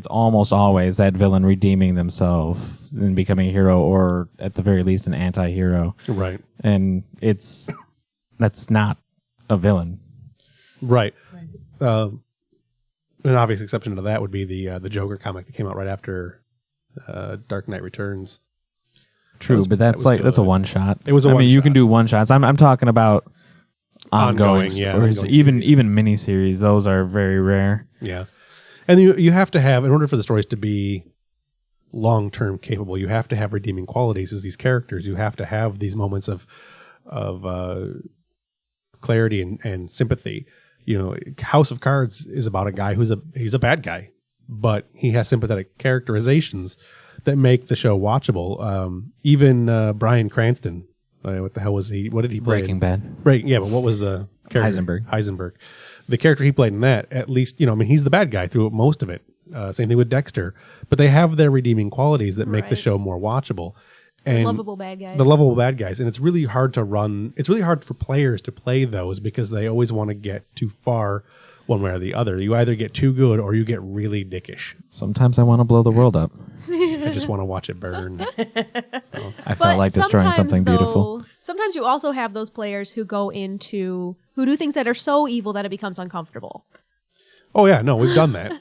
almost always that villain redeeming themselves and becoming a hero, or at the very least an anti-hero. Right. And that's not a villain. Right. An obvious exception to that would be the Joker comic that came out right after Dark Knight Returns. True, but that's a one shot. It was a I mean, you one-shot. can do one shots. I'm talking about ongoing yeah, stories. ongoing even series. even miniseries. Those are very rare. Yeah. And you have to have, in order for the stories to be long-term capable, you have to have redeeming qualities as these characters. You have to have these moments of clarity and sympathy. House of Cards is about a guy he's a bad guy, but he has sympathetic characterizations that make the show watchable. Even Bryan Cranston, what the hell was he? What did he play? Breaking Bad. Yeah, but what was the character? Heisenberg. The character he played in that, at least, he's the bad guy through most of it. Same thing with Dexter. But they have their redeeming qualities that make the Right. show more watchable. And Lovable bad guys. the lovable bad guys. And it's really hard to run. It's really hard for players to play those because they always want to get too far one way or the other. You either get too good or you get really dickish. Sometimes I want to blow the world up. I just want to watch it burn. I felt like destroying something beautiful. Sometimes you also have those players who who do things that are so evil that it becomes uncomfortable. Oh, yeah. No, we've done that.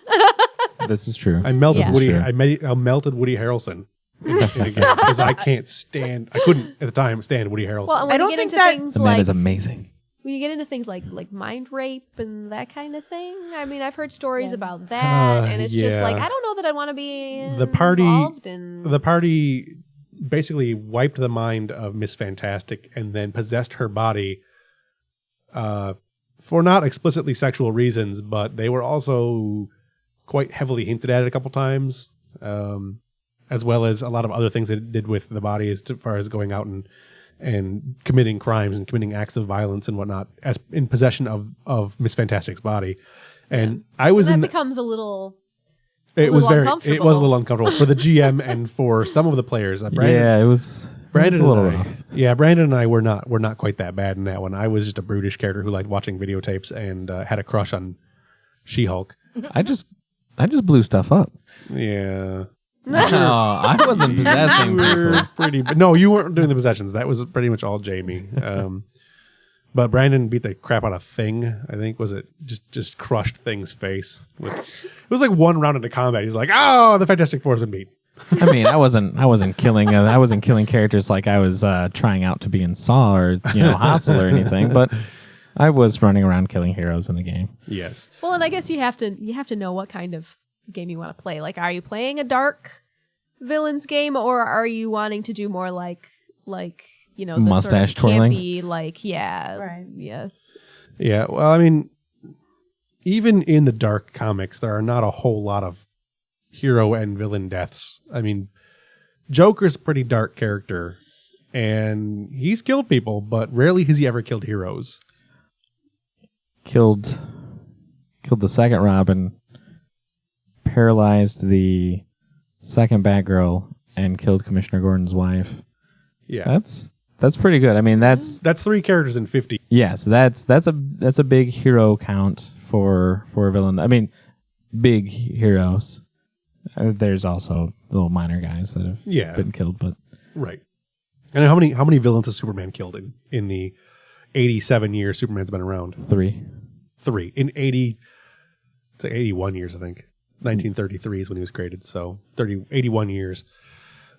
This is true. I melted Yeah. Woody. Sure. I melted Woody Harrelson in a game because I couldn't at the time stand Woody Harrelson. Well, and I when don't you get think into that- things The man like is amazing. when you get into things like mind rape and that kind of thing, I mean, I've heard stories about that, and it's just yeah. like I don't know that I'd want to be The party- involved in. The party basically wiped the mind of Miss Fantastic and then possessed her body for not explicitly sexual reasons, but they were also quite heavily hinted at a couple times, as well as a lot of other things that it did with the body as far as going out and committing crimes and committing acts of violence and whatnot as in possession of Miss Fantastic's body. And I was that in becomes a little. it was little very it was a uncomfortable. little uncomfortable for the GM and for some of the players. Brandon, Yeah, it was. Brandon a little and I, rough. yeah, Brandon and I were not quite that bad in that one. I was just a brutish character who liked watching videotapes and had a crush on She-Hulk. I just blew stuff up. Yeah, No, I wasn't possessing people. pretty. No, you weren't doing the possessions. That was pretty much all Jamie. But Brandon beat the crap out of Thing. I think was it just crushed Thing's face. It was like one round into combat. He's like, "Oh, the Fantastic Four's been beat." I mean, I wasn't killing. I wasn't killing characters like I was trying out to be in Saw or Hustle or anything. But I was running around killing heroes in the game. Yes. Well, and I guess you have to know what kind of game you want to play. Like, are you playing a dark villains game, or are you wanting to do more like the Mustache sort of twirling? campy, like Right. yeah. Yeah, well, I mean, even in the dark comics, there are not a whole lot of hero and villain deaths. I mean, Joker's a pretty dark character, and he's killed people, but rarely has he ever killed heroes. Killed the second Robin, paralyzed the second Batgirl, and killed Commissioner Gordon's wife. Yeah, That's pretty good. I mean, that's 3 characters in 50. yes, that's a big hero count for a villain. I mean, big heroes. There's also little minor guys that have been killed, but Right. And how many villains has Superman killed in the 87 years Superman's been around? 3. 3 in 81 years, I think. 1933 is when he was created, so 81 years.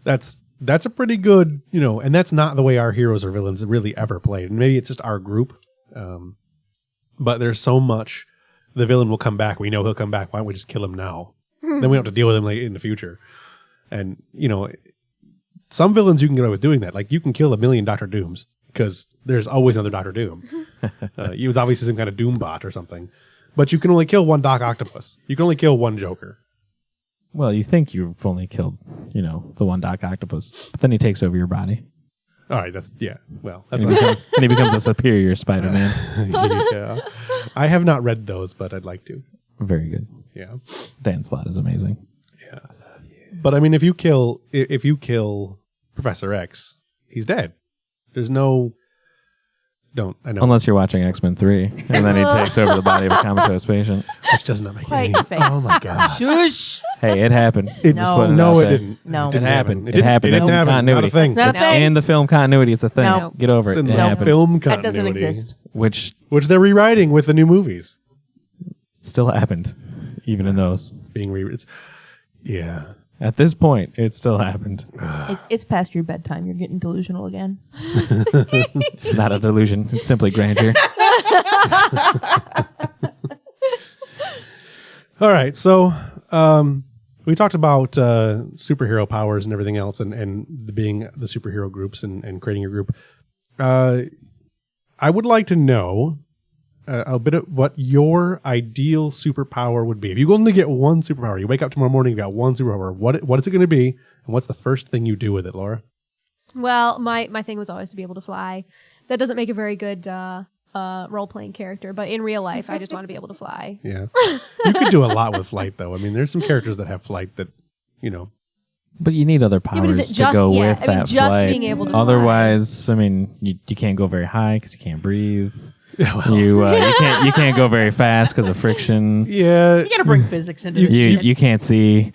That's a pretty good, and that's not the way our heroes or villains really ever played. And maybe it's just our group. But there's so much the villain will come back. We know he'll come back. Why don't we just kill him now? Then we don't have to deal with him in the future. And, some villains you can get away with doing that. Like, you can kill 1 million Dr. Dooms because there's always another Dr. Doom. He was obviously some kind of Doom bot or something. But you can only kill one Doc Octopus. You can only kill one Joker. Well, you think you've only killed, the one Doc Octopus, but then he takes over your body. All right, that's And he becomes a superior Spider-Man. yeah. I have not read those, but I'd like to. Very good. Yeah. Dan Slott is amazing. But I mean, if you kill Professor X, he's dead. There's no. Don't I know? Unless you're watching X-Men 3, and then he takes over the body of a comatose patient. Which does not make Quiet any. face. Oh my god! Shush. Hey, it happened. It, No. Put no, out it there. didn't. No. it didn't It happened. happen. It happened. It That's didn't happen. continuity. Not a thing. It's not a thing. In the film continuity, it's a thing. No. Get over It's it. in It the happened. film That continuity, doesn't exist. Which which they're rewriting with the new movies. still happened, even in those. It's being rewritten. Yeah. At this point, it still happened. It's past your bedtime. You're getting delusional again. It's not a delusion. It's simply grandeur. All right, so we talked about superhero powers and everything else, and being the superhero groups and creating a group. I would like to know a bit of what your ideal superpower would be. If you only get one superpower, you wake up tomorrow morning, you got one superpower. What is it going to be, and what's the first thing you do with it, Laura? Well, my thing was always to be able to fly. That doesn't make a very good role playing character, but in real life, I just want to be able to fly. Yeah, you could do a lot with flight, though. I mean, there's some characters that have flight that, But you need other but powers is it to just- go yeah, with I mean, that just flight. being able to fly. Otherwise, I mean, you can't go very high because you can't breathe. well, You can't go very fast because of friction. yeah. You got to bring physics into this. You shit. you can't see.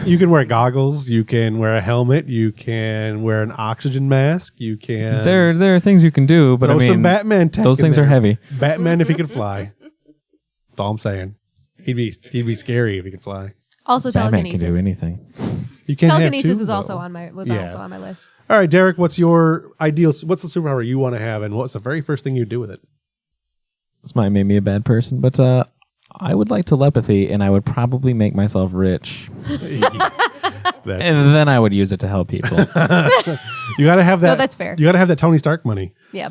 You can wear goggles. You can wear a helmet. You can wear an oxygen mask. You can There are things you can do, but throw I mean, some Batman tech those in things are there. heavy. Batman, if he could fly. That's all I'm saying. He'd be scary if he could fly. Also Batman can telekinesis. do anything. You can't have Telekinesis two, was also though. on my Yeah. also on my list. All right, Derek, what's your ideal? What's the superpower you want to have, and what's the very first thing you do with it? This might make me a bad person, but I would like telepathy, and I would probably make myself rich, That's, and then I would use it to help people. you got to have that. No, that's fair. You got to have that Tony Stark money. Yeah.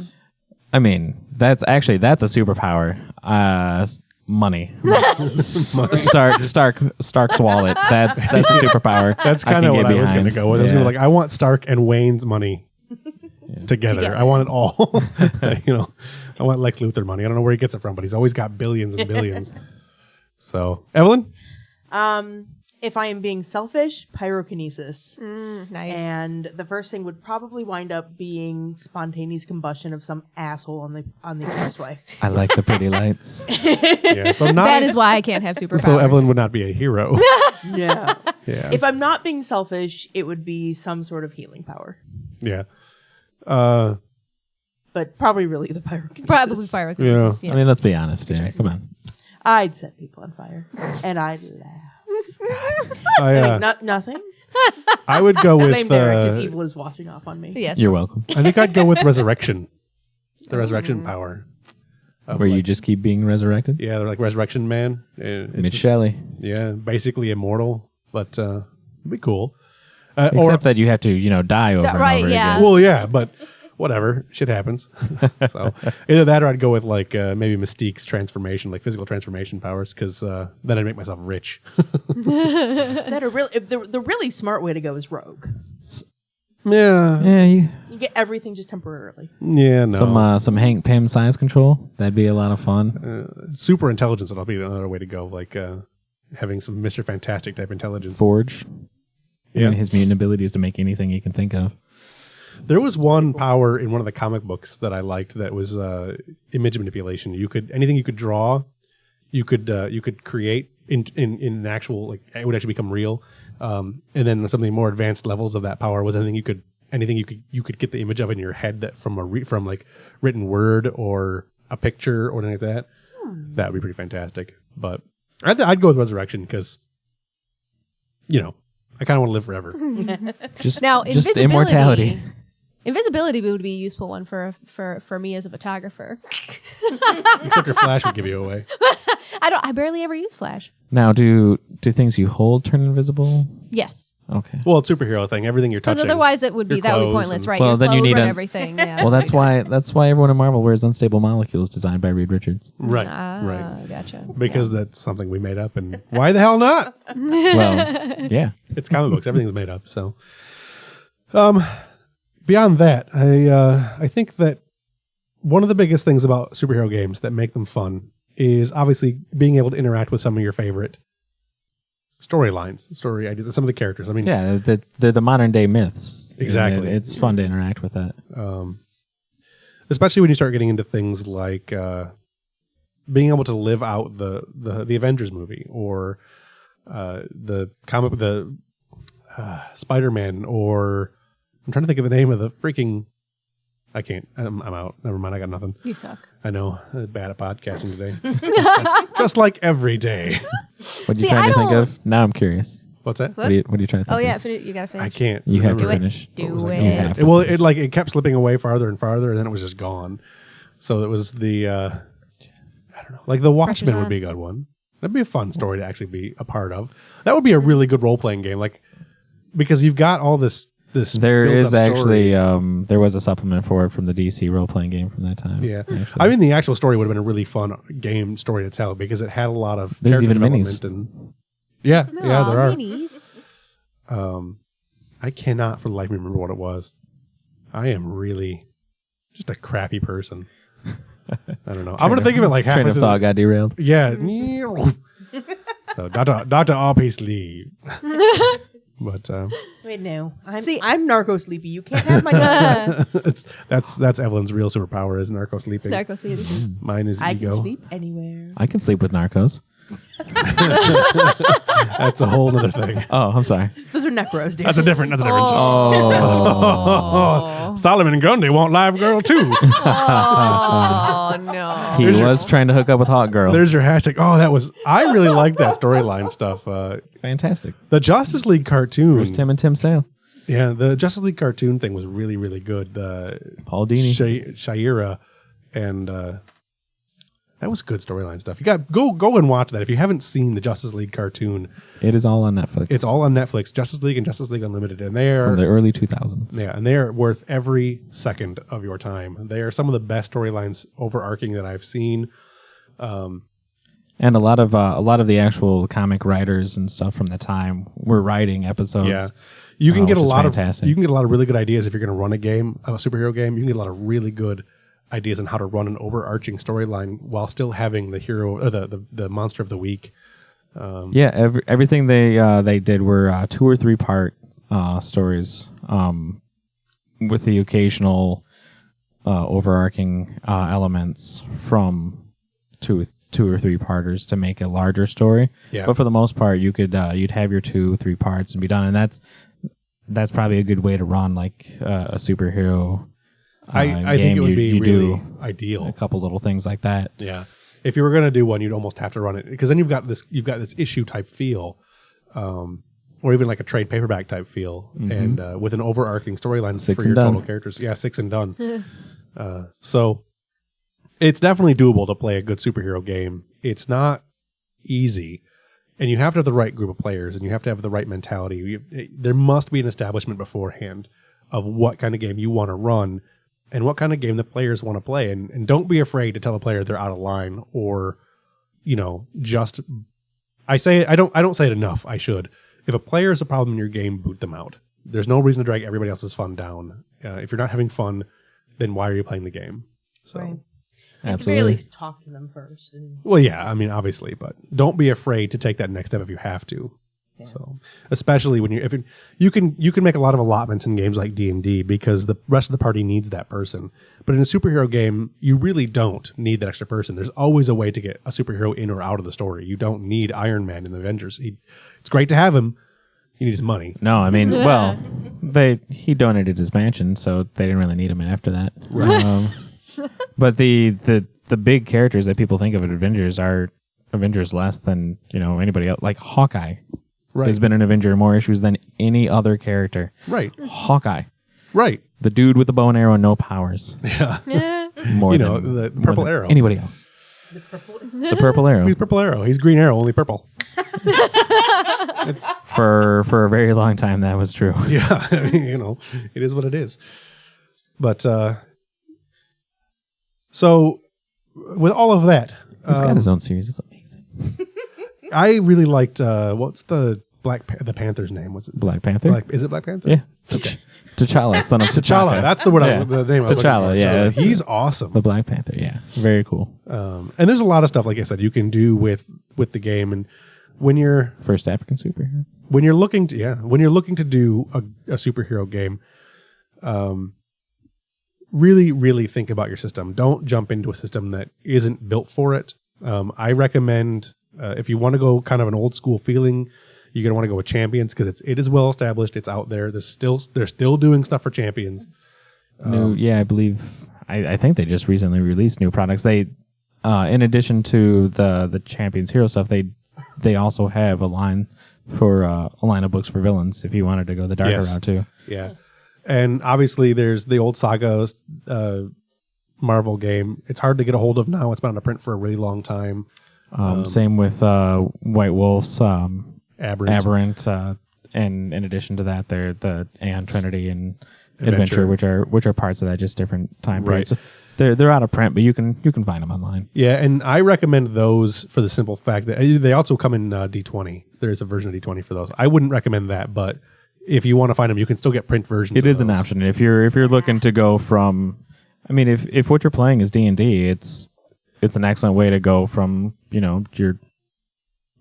I mean, that's a superpower. Money. Stark's wallet. That's a superpower. That's I kind can of get what I was going to behind. go with. I was Yeah. going to I want Stark and Wayne's money together. I want it all. I want Lex Luthor money. I don't know where he gets it from, but he's always got billions and billions. So, Evelyn? If I am being selfish, pyrokinesis. Nice. And the first thing would probably wind up being spontaneous combustion of some asshole on the expressway. I like the pretty lights. Yeah. So that is why I can't have superpowers. So Evelyn would not be a hero. No. Yeah. If I'm not being selfish, it would be some sort of healing power. Yeah. But probably really the pyrokinesis. Probably pyrokinesis. Yeah. I mean, let's be honest here. Come on. I'd set people on fire. And I'd laugh. Nothing. I would go with. Blame Derek, his evil is washing off on me. Yes. You're welcome. I think I'd go with resurrection. The resurrection power. Of Where you just keep being resurrected? Yeah, they're like Resurrection Man. It's Mitch just- Shelley. Yeah, basically immortal, but it'd be cool. Except that you have to, die over and right, over yeah. again. Well, yeah, but whatever, shit happens. So either that, or I'd go with like maybe Mystique's transformation, like physical transformation powers, because then I'd make myself rich. That are really the really smart way to go is rogue. Yeah, Yeah, You get everything just temporarily. yeah, no. some Hank Pym size control. That'd be a lot of fun. Super intelligence would be another way to go, like having some Mr. Fantastic type intelligence. Forge. Yeah. And his mutant ability is to make anything he can think of. There was one power in one of the comic books that I liked that was image manipulation. Anything you could draw, you could create in an actual, like, it would actually become real. And then something more advanced levels of that power was anything you could get the image of in your head that from like written word or a picture or anything like that. That would be pretty fantastic. But I'd go with resurrection because, I kind of want to live forever. Just Now, just invisibility. immortality. Invisibility would be a useful one for me as a photographer. Except your flash would give you away. I barely ever use Flash. Now, do things you hold turn invisible? Yes. Okay. Well, it's superhero thing. Everything you're Because touching. otherwise it would be your that would be clothes pointless, and- right? Well, Your then you clothes need and a- everything. Yeah. Well, that's why everyone in Marvel wears unstable molecules designed by Reed Richards. Right. Ah, Right. Gotcha. Because that's something we made up, and why the hell not? Well, yeah. It's comic books. Everything's made up. So, beyond that, I think that one of the biggest things about superhero games that make them fun is obviously being able to interact with some of your favorite storylines, story ideas, some of the characters. I mean, Yeah, they're the modern day myths. Exactly. And it's fun to interact with that. especially when you start getting into things like being able to live out the Avengers movie or the Spider-Man, or I'm trying to think of the name of the freaking. I can't. I'm out. Never mind. I got nothing. You suck. I know. I'm bad at podcasting today. Just like every day. What are you See, trying I to think don't- of? Now I'm curious. What's that? What are you trying to think Oh yeah, of? you gotta finish. I can't. You have to remember. finish. Do was it. it? You have. Well, it kept slipping away farther and farther, and then it was just gone. So it was the I don't know, like the Watchmen would on. be a good one. That'd be a fun story to actually be a part of. That would be a really good role playing game, like because you've got all this. There built-up is actually story. there was a supplement for it from the DC role playing game from that time. Yeah, actually. I mean the actual story would have been a really fun game story to tell because it had a lot of There's character even minis. development and yeah, there are. Minis. I cannot for the life of me remember what it was. I am really just a crappy person. I don't know. I'm gonna think of it like halfway train of through thought got derailed. Yeah. So Dr. R.P. Sleeve. But Wait, no. See- I'm narco sleepy. You can't have my gun. that's Evelyn's real superpower is narco sleeping. Narcos Theater. Mine is I can ego. sleep anywhere. I can sleep with narcos. That's a whole other thing. Oh, I'm sorry. Those are Necros, dude. That's a different. Oh, Solomon and Grundy want Live Girl too. oh no. He was trying to hook up with Hot Girl. There's your hashtag. Oh, that was. I really like that storyline stuff. Fantastic. The Justice League cartoon. Where's Tim and Tim Sale? Yeah, the Justice League cartoon thing was really, really good. Paul Dini. Shaira, and that was good storyline stuff. You got go and watch that if you haven't seen the Justice League cartoon. It is all on Netflix. It's all on Netflix. Justice League and Justice League Unlimited, and they are from the early 2000s. yeah, and they are worth every second of your time. They are some of the best storylines overarching that I've seen. And a lot of the actual comic writers and stuff from the time were writing episodes. Yeah. You can get a which is lot fantastic. of you can get a lot of really good ideas if you're going to run a game, a superhero game. You can get a lot of really good ideas on how to run an overarching storyline while still having the hero or the monster of the week. Yeah, everything they did were 2 or 3 part stories, with the occasional overarching elements from two or 3 parters to make a larger story. Yeah. But for the most part, you could you'd have your 2-3 parts and be done, and that's probably a good way to run like a superhero. I game. think it would be you really do ideal. a couple little things like that. Yeah. If you were going to do one, you'd almost have to run it because then you've got this issue type feel, or even like a trade paperback type feel, and with an overarching storyline 6 for your and done. total characters. Yeah, 6 and done. So it's definitely doable to play a good superhero game. It's not easy, and you have to have the right group of players, and you have to have the right mentality. There must be an establishment beforehand of what kind of game you want to run and what kind of game the players want to play. And don't be afraid to tell the player they're out of line or, just I don't say it enough. I should. If a player is a problem in your game, boot them out. There's no reason to drag everybody else's fun down. If you're not having fun, then why are you playing the game? So, Right. At the very Absolutely. least, talk to them first. And well, yeah, I mean, obviously, but don't be afraid to take that next step if you have to. So, especially when you can make a lot of allotments in games like D&D because the rest of the party needs that person. But in a superhero game, you really don't need that extra person. There's always a way to get a superhero in or out of the story. You don't need Iron Man in the Avengers. It's great to have him. You need his money. No, I mean, well, he donated his mansion, so they didn't really need him after that. But the big characters that people think of at Avengers are Avengers less than anybody else. Like Hawkeye has been an Avenger in more issues than any other character. Right. Hawkeye, Right. the dude with the bow and arrow, and no powers. Yeah. More the than purple more than arrow. Anybody else? The purple arrow. He's Purple Arrow. He's Green Arrow, only purple. For a very long time, that was true. Yeah. I mean, it is what it is. But so with all of that, He's got his own series. It's amazing. I really liked what's the the Panther's name? What's it? Black Panther. Is it Black Panther? Yeah. Okay. T'Challa, son of T'Challa. That's the word. Yeah. The name I was T'Challa, looking for. yeah. He's awesome. The Black Panther. Yeah. Very cool. And there's a lot of stuff, like I said, you can do with the game. And when you're First African superhero. looking to do a superhero game, really, really think about your system. Don't jump into a system that isn't built for it. I recommend if you want to go kind of an old school feeling, you're gonna want to go with Champions because it is well established. It's out there. They're still doing stuff for Champions. I believe I think they just recently released new products. They in addition to the Champions Hero stuff, they also have a line of books for villains if you wanted to go the darker Yes. route too. Yeah, and obviously there's the old Saga Marvel game. It's hard to get a hold of now. It's been on a print for a really long time. Same with White Wolf's Aberrant. and in addition to that, they're the Aeon Trinity and Adventure. Adventure, which are parts of that, just different time Right. periods. So they're out of print, but you can find them online. Yeah, and I recommend those for the simple fact that they also come in D20. There's a version of D20 for those. I wouldn't recommend that, but if you want to find them, you can still get print versions. It of is an those. option if you're looking to go from. I mean, if what you're playing is D&D, it's an excellent way to go from your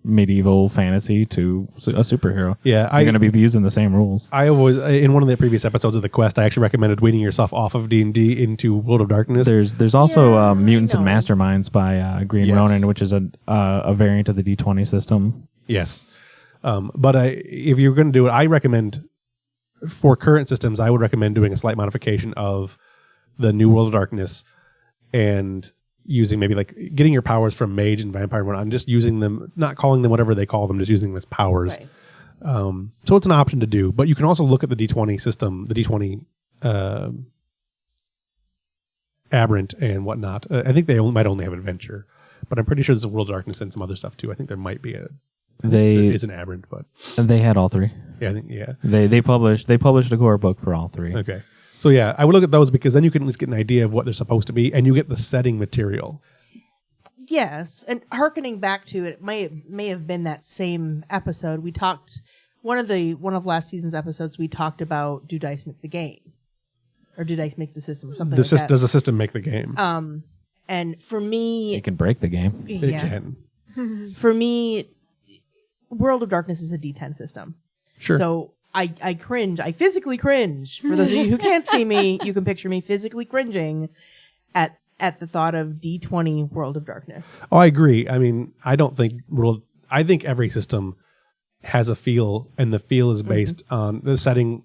medieval fantasy to a superhero. Yeah, You're going to be using the same rules. I always, in one of the previous episodes of the quest, I actually recommended weaning yourself off of D&D into World of Darkness. There's also Yeah, Mutants and I know. Masterminds by Green Yes. Ronin, which is a variant of the D20 system. Yes. But if you're going to do it, I recommend, for current systems, I would recommend doing a slight modification of the new World of Darkness and using maybe like getting your powers from Mage and Vampire and whatnot, and just using them, not calling them whatever they call them, just using them as powers. Right. So it's an option to do, but you can also look at the D20 system, the D20 Aberrant and whatnot. I think they might only have Adventure, but I'm pretty sure there's a World of Darkness and some other stuff too. I think there might be there is an Aberrant, but They had all three. yeah, I think, yeah. They published a core book for all three. Okay. So yeah, I would look at those because then you can at least get an idea of what they're supposed to be, and you get the setting material. Yes, and hearkening back to it, may have been that same episode we talked. One of last season's episodes, we talked about do dice make the game, or do dice make the system, or something like that. Does the system make the game? And for me, It can break the game. It yeah, can. for me, World of Darkness is a D10 system. Sure. So I cringe. I physically cringe. For those of you who can't see me, you can picture me physically cringing at the thought of D20 World of Darkness. Oh, I agree. I mean, I think every system has a feel, and the feel is based on the setting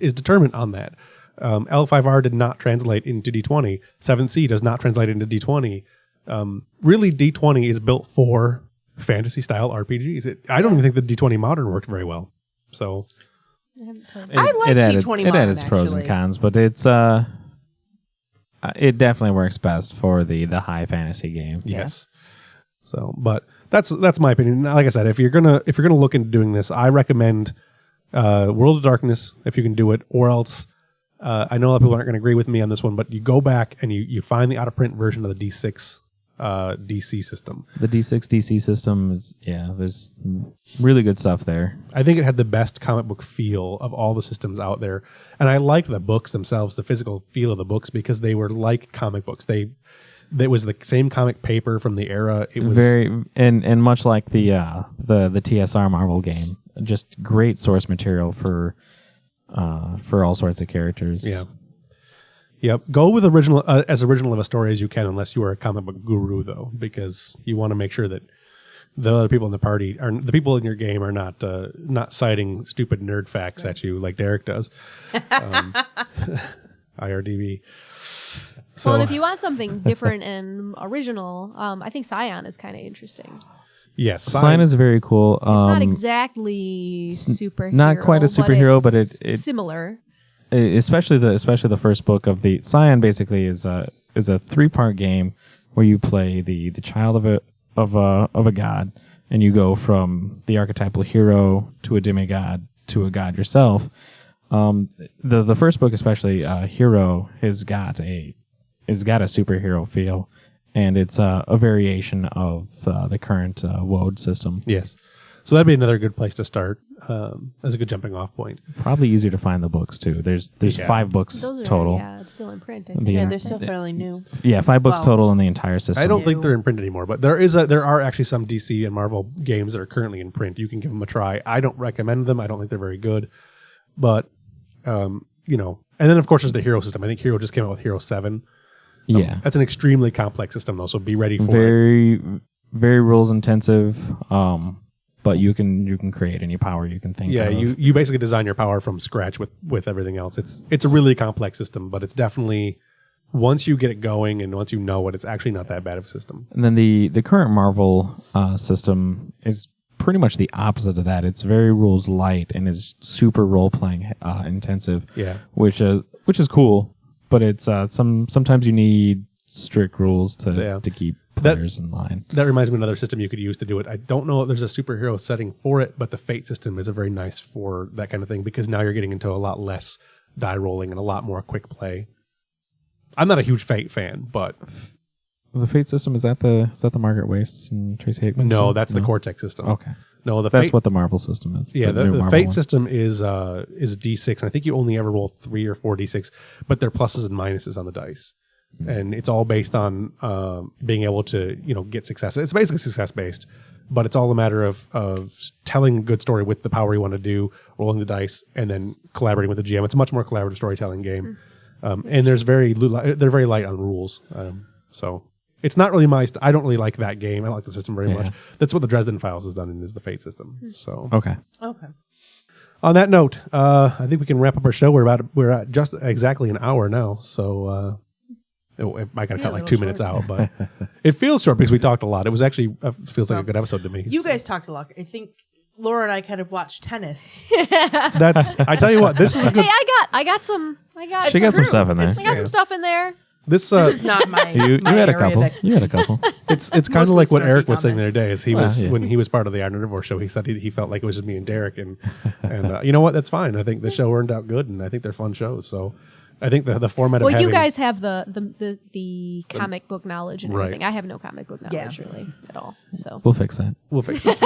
is determined on that. L5R did not translate into D20. 7C does not translate into D20. Really, D20 is built for fantasy style RPGs. I don't even think the D20 Modern worked very well. So I like it D20 It Modern, had its pros and actually. cons, but it definitely works best for the high fantasy game. yes. So, but that's my opinion. Like I said, if you're gonna look into doing this, I recommend World of Darkness if you can do it, or else I know a lot of people aren't going to agree with me on this one, but you go back and you find the out of print version of the D6 DC system. The D6 DC system is, there's really good stuff there. I think it had the best comic book feel of all the systems out there, and I liked the books themselves, the physical feel of the books, because they were like comic books. It was the same comic paper from the era. It was and much like the TSR Marvel game, just great source material for all sorts of characters. Yeah. Yep. Go with as original of a story as you can, unless you are a comic book guru, though, because you want to make sure that the other people in the party the people in your game are not citing stupid nerd facts at you like Derek does. IRDB. So, Well, and if you want something different and original, I think Scion is kind of interesting. yes, Sign is very cool. It's not exactly superhero. not quite a superhero, but it's it- similar. especially the first book of the Scion. Basically, is a 3-part game where you play the child of a god, and you go from the archetypal hero to a demigod to a god yourself. The first book, especially Hero, has got a superhero feel, and it's a variation of the current WOD system. yes. So that'd be another good place to start as a good jumping off point. Probably easier to find the books too. There's Yeah. 5 books Those are, total. Yeah, it's still in print. I think. The- Yeah, they're still fairly new. 5 books Well, total in the entire system. I don't think they're in print anymore, but there are actually some DC and Marvel games that are currently in print. You can give them a try. I don't recommend them. I don't think they're very good, but and then of course there's the Hero system. I think Hero just came out with Hero 7. Yeah, That's an extremely complex system though, so be ready for it. very very rules intensive. But you can create any power you can think Yeah, of. you basically design your power from scratch with everything else. It's a really complex system, but it's definitely, once you get it going and once you know it, it's actually not that bad of a system. And then the current Marvel system is pretty much the opposite of that. It's very rules light and is super role playing intensive. Yeah. which is cool, but it's sometimes you need strict rules to keep players in line. That reminds me of another system you could use to do it. I don't know if there's a superhero setting for it, but the Fate system is a very nice for that kind of thing, because now you're getting into a lot less die rolling and a lot more quick play. I'm not a huge Fate fan, but The Fate system, is that the Margaret Weiss and Tracy Hickman? no, system? that's the Cortex system. Okay, No, the that's Fate, what the Marvel system is. yeah, new the Marvel Fate one. system is D6, and I think you only ever roll 3 or 4 D6, but they're pluses and minuses on the dice. and it's all based on being able to get success. It's basically success based, but it's all a matter of telling a good story with the power you want to do, rolling the dice, and then collaborating with the GM. It's a much more collaborative storytelling game, and they're very light on rules. So it's not really I don't really like that game. I don't like the system very much. That's what the Dresden Files has done, and is the Fate system. So Okay. on that note, I think we can wrap up our show. We're at just exactly an hour now. So I got to cut like 2 minutes out, but it feels short because we talked a lot. It was actually feels like a good episode to me. You guys talked a lot. I think Laura and I kind of watched tennis. I tell you what, this is a good. Hey, I got some She got some stuff in there. I got some stuff in there. This This is not my. You my had a area of couple. expertise. You had a couple. it's kind of Mostly like what snarky Eric was saying the other comments. day. Is he Well, was yeah. when he was part of the Iron Nerdivore show. He said he felt like it was just me and Derek, and you know what? That's fine. I think the show turned out good, and I think they're fun shows. So I think the format of Well, having you guys have the comic book knowledge and Right. everything. I have no comic book knowledge Yeah. really at all. So We'll fix that. we'll fix it.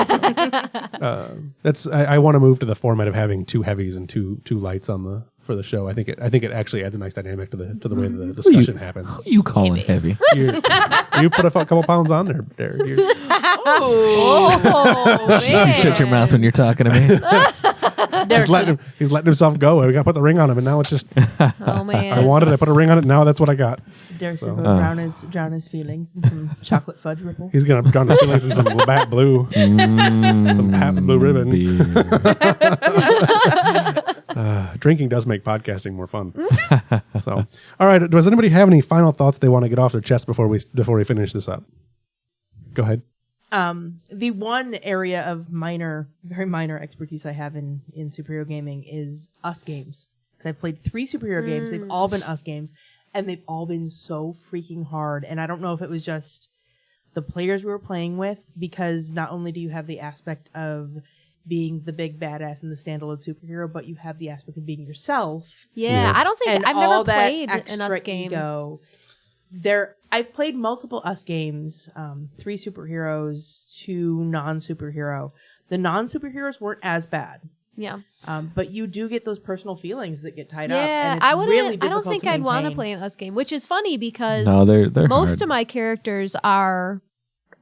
That's I want to move to the format of having two heavies and two lights on for the show. I think it actually adds a nice dynamic to the way the discussion happens. You calling heavy? You put a couple pounds on there, Derek. oh You man. shut your mouth when you're talking to me. He's letting himself go. We got to put the ring on him, and now it's just Oh man. I wanted. I put a ring on it. Now that's what I got. Derek's So- gonna drown his feelings in some chocolate fudge ripple. He's gonna drown his feelings in some Labatt Blue, some Pat Blue Ribbon. Drinking does make podcasting more fun. So, all right. Does anybody have any final thoughts they want to get off their chest before we finish this up? Go ahead. The one area of very minor expertise I have in superhero gaming is US games. I've played 3 superhero games. They've all been US games, and they've all been so freaking hard. And I don't know if it was just the players we were playing with, because not only do you have the aspect of being the big badass and the standalone superhero, but you have the aspect of being yourself. Yeah, I don't think And I've all never that played an extra US game. ego. I've played multiple US games, 3 superheroes, 2 non-superhero. The non-superheroes weren't as bad, Yeah. but you do get those personal feelings that get tied up. Yeah, And it's I wouldn't. Really I don't difficult think to I'd want to maintain. play an US game, which is funny because No, they're most hard. of my characters are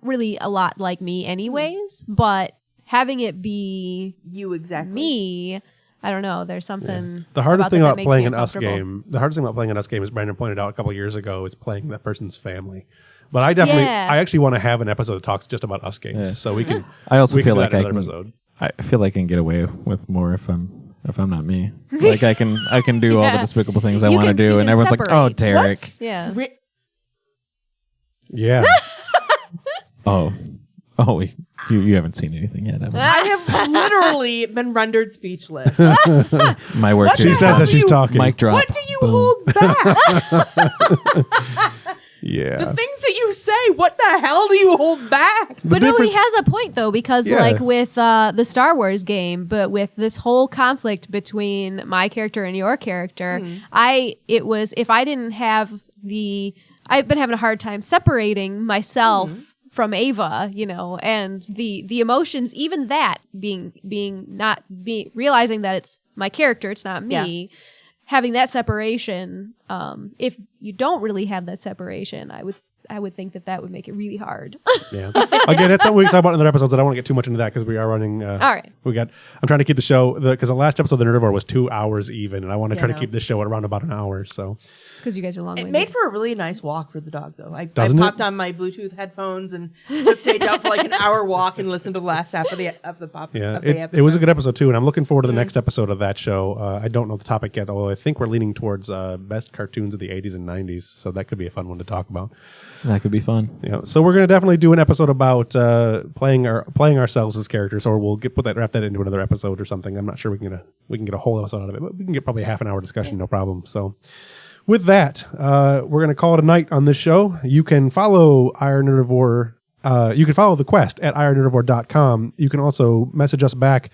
really a lot like me, anyways. But having it be You exactly. me, I don't know. There's something. The hardest thing that about makes playing me an US uncomfortable. game, the hardest thing about playing an US game, as Brandon pointed out a couple of years ago, is playing that person's family. But I Yeah. actually want to have an episode that talks just about US games, Yeah. so we can. I also we can feel do like that in I another can. episode. I feel like I can get away with more if I'm not me. Like I can do all the Yeah. despicable things I You want to can- you do, and can everyone's like, "Oh, separate. Derek." Yeah. Yeah. Oh, you haven't seen anything yet. Have you? I have literally been rendered speechless. My work. What here. She says as she's talking. Mic drop. What do you Boom. hold back? Yeah. The things that you say, what the hell do you hold back? But no, he has a point though, because Yeah. like with the Star Wars game, but with this whole conflict between my character and your character, if I didn't have I've been having a hard time separating myself from Ava, and the emotions, even that realizing that it's my character, it's not me. Having that separation, if you don't really have that separation, I would think that would make it really hard. Yeah. Again, that's something we can talk about in other episodes. I don't want to get too much into that because we are running. All right. I'm trying to keep the show because the last episode of the Nerdivore was 2 hours even, and I want to try to no. keep this show at around about an hour. So It's because you guys are long. It made for a really nice walk for the dog, though. I Doesn't it? popped on my Bluetooth headphones and took Sage out for like an hour walk and listened to the last half of the yeah, episode. it was a good episode too, and I'm looking forward to the next episode of that show. I don't know the topic yet, although I think we're leaning towards best cartoons of the 80s and 90s, so that could be a fun one to talk about. That could be fun. Yeah, so we're going to definitely do an episode about playing ourselves as characters, or we'll wrap that into another episode or something. I'm not sure we can get a whole episode out of it, but we can get probably a half an hour discussion, no problem. So with that, we're going to call it a night on this show. You can follow Iron Nerdivore. You can follow the Quest at ironnerdivore.com. You can also message us back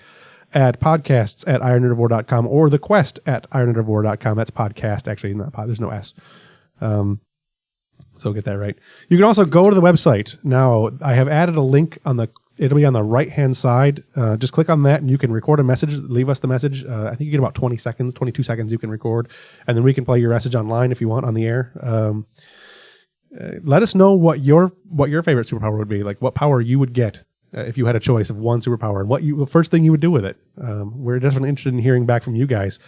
at podcasts at ironnerdivore.com or the Quest at ironnerdivore.com. That's podcast, actually, not pod. There's no S. So get that right. You can also go to the website. Now, I have added a link on the It'll be on the right-hand side. Just click on that, and you can record a message. Leave us the message. I think you get about 20 seconds, 22 seconds you can record, and then we can play your message online if you want on the air. Let us know what your favorite superpower would be, like what power you would get if you had a choice of one superpower, and the first thing you would do with it. We're definitely interested in hearing back from you guys.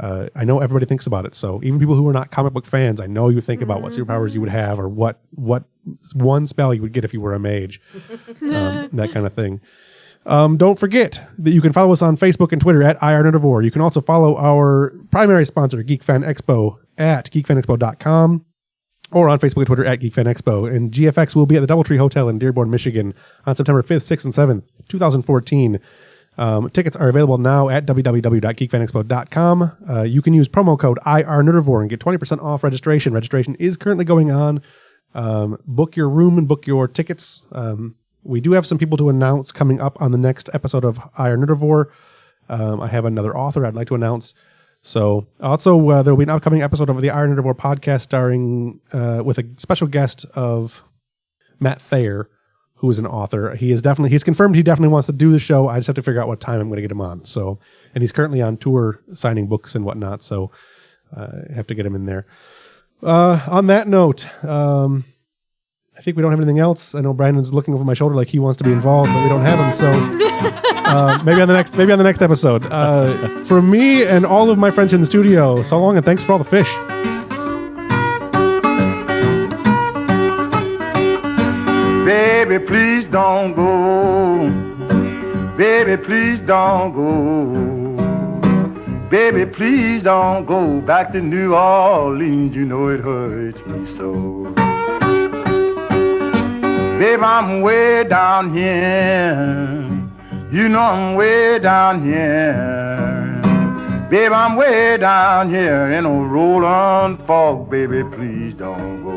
I know everybody thinks about it, so even people who are not comic book fans, I know you think about what superpowers you would have, or what one spell you would get if you were a mage, that kind of thing. Don't forget that you can follow us on Facebook and Twitter at IRNerdivore. You can also follow our primary sponsor, Geek Fan Expo, at geekfanexpo.com, or on Facebook and Twitter at Geek Fan Expo. And GFX will be at the Doubletree Hotel in Dearborn, Michigan on September 5th, 6th, and 7th, 2014. Tickets are available now at www.geekfanexpo.com. You can use promo code IRNerdivore and get 20% off registration. Registration is currently going on. Book your room and book your tickets. We do have some people to announce coming up on the next episode of IRNerdivore. I have another author I'd like to announce. So also there will be an upcoming episode of the IRNerdivore podcast starring with a special guest of Matt Thayer, who is an author. He's confirmed he definitely wants to do the show. I just have to figure out what time I'm going to get him on. So, and he's currently on tour signing books and whatnot. So I have to get him in there. On that note, I think we don't have anything else. I know Brandon's looking over my shoulder like he wants to be involved, but we don't have him. So maybe on the next episode. From me and all of my friends in the studio, so long and thanks for all the fish. Baby, please don't go. Baby, please don't go. Baby, please don't go back to New Orleans. You know it hurts me so. Baby, I'm way down here. You know I'm way down here. Baby, I'm way down here in a Roland Fog. Baby, please don't go.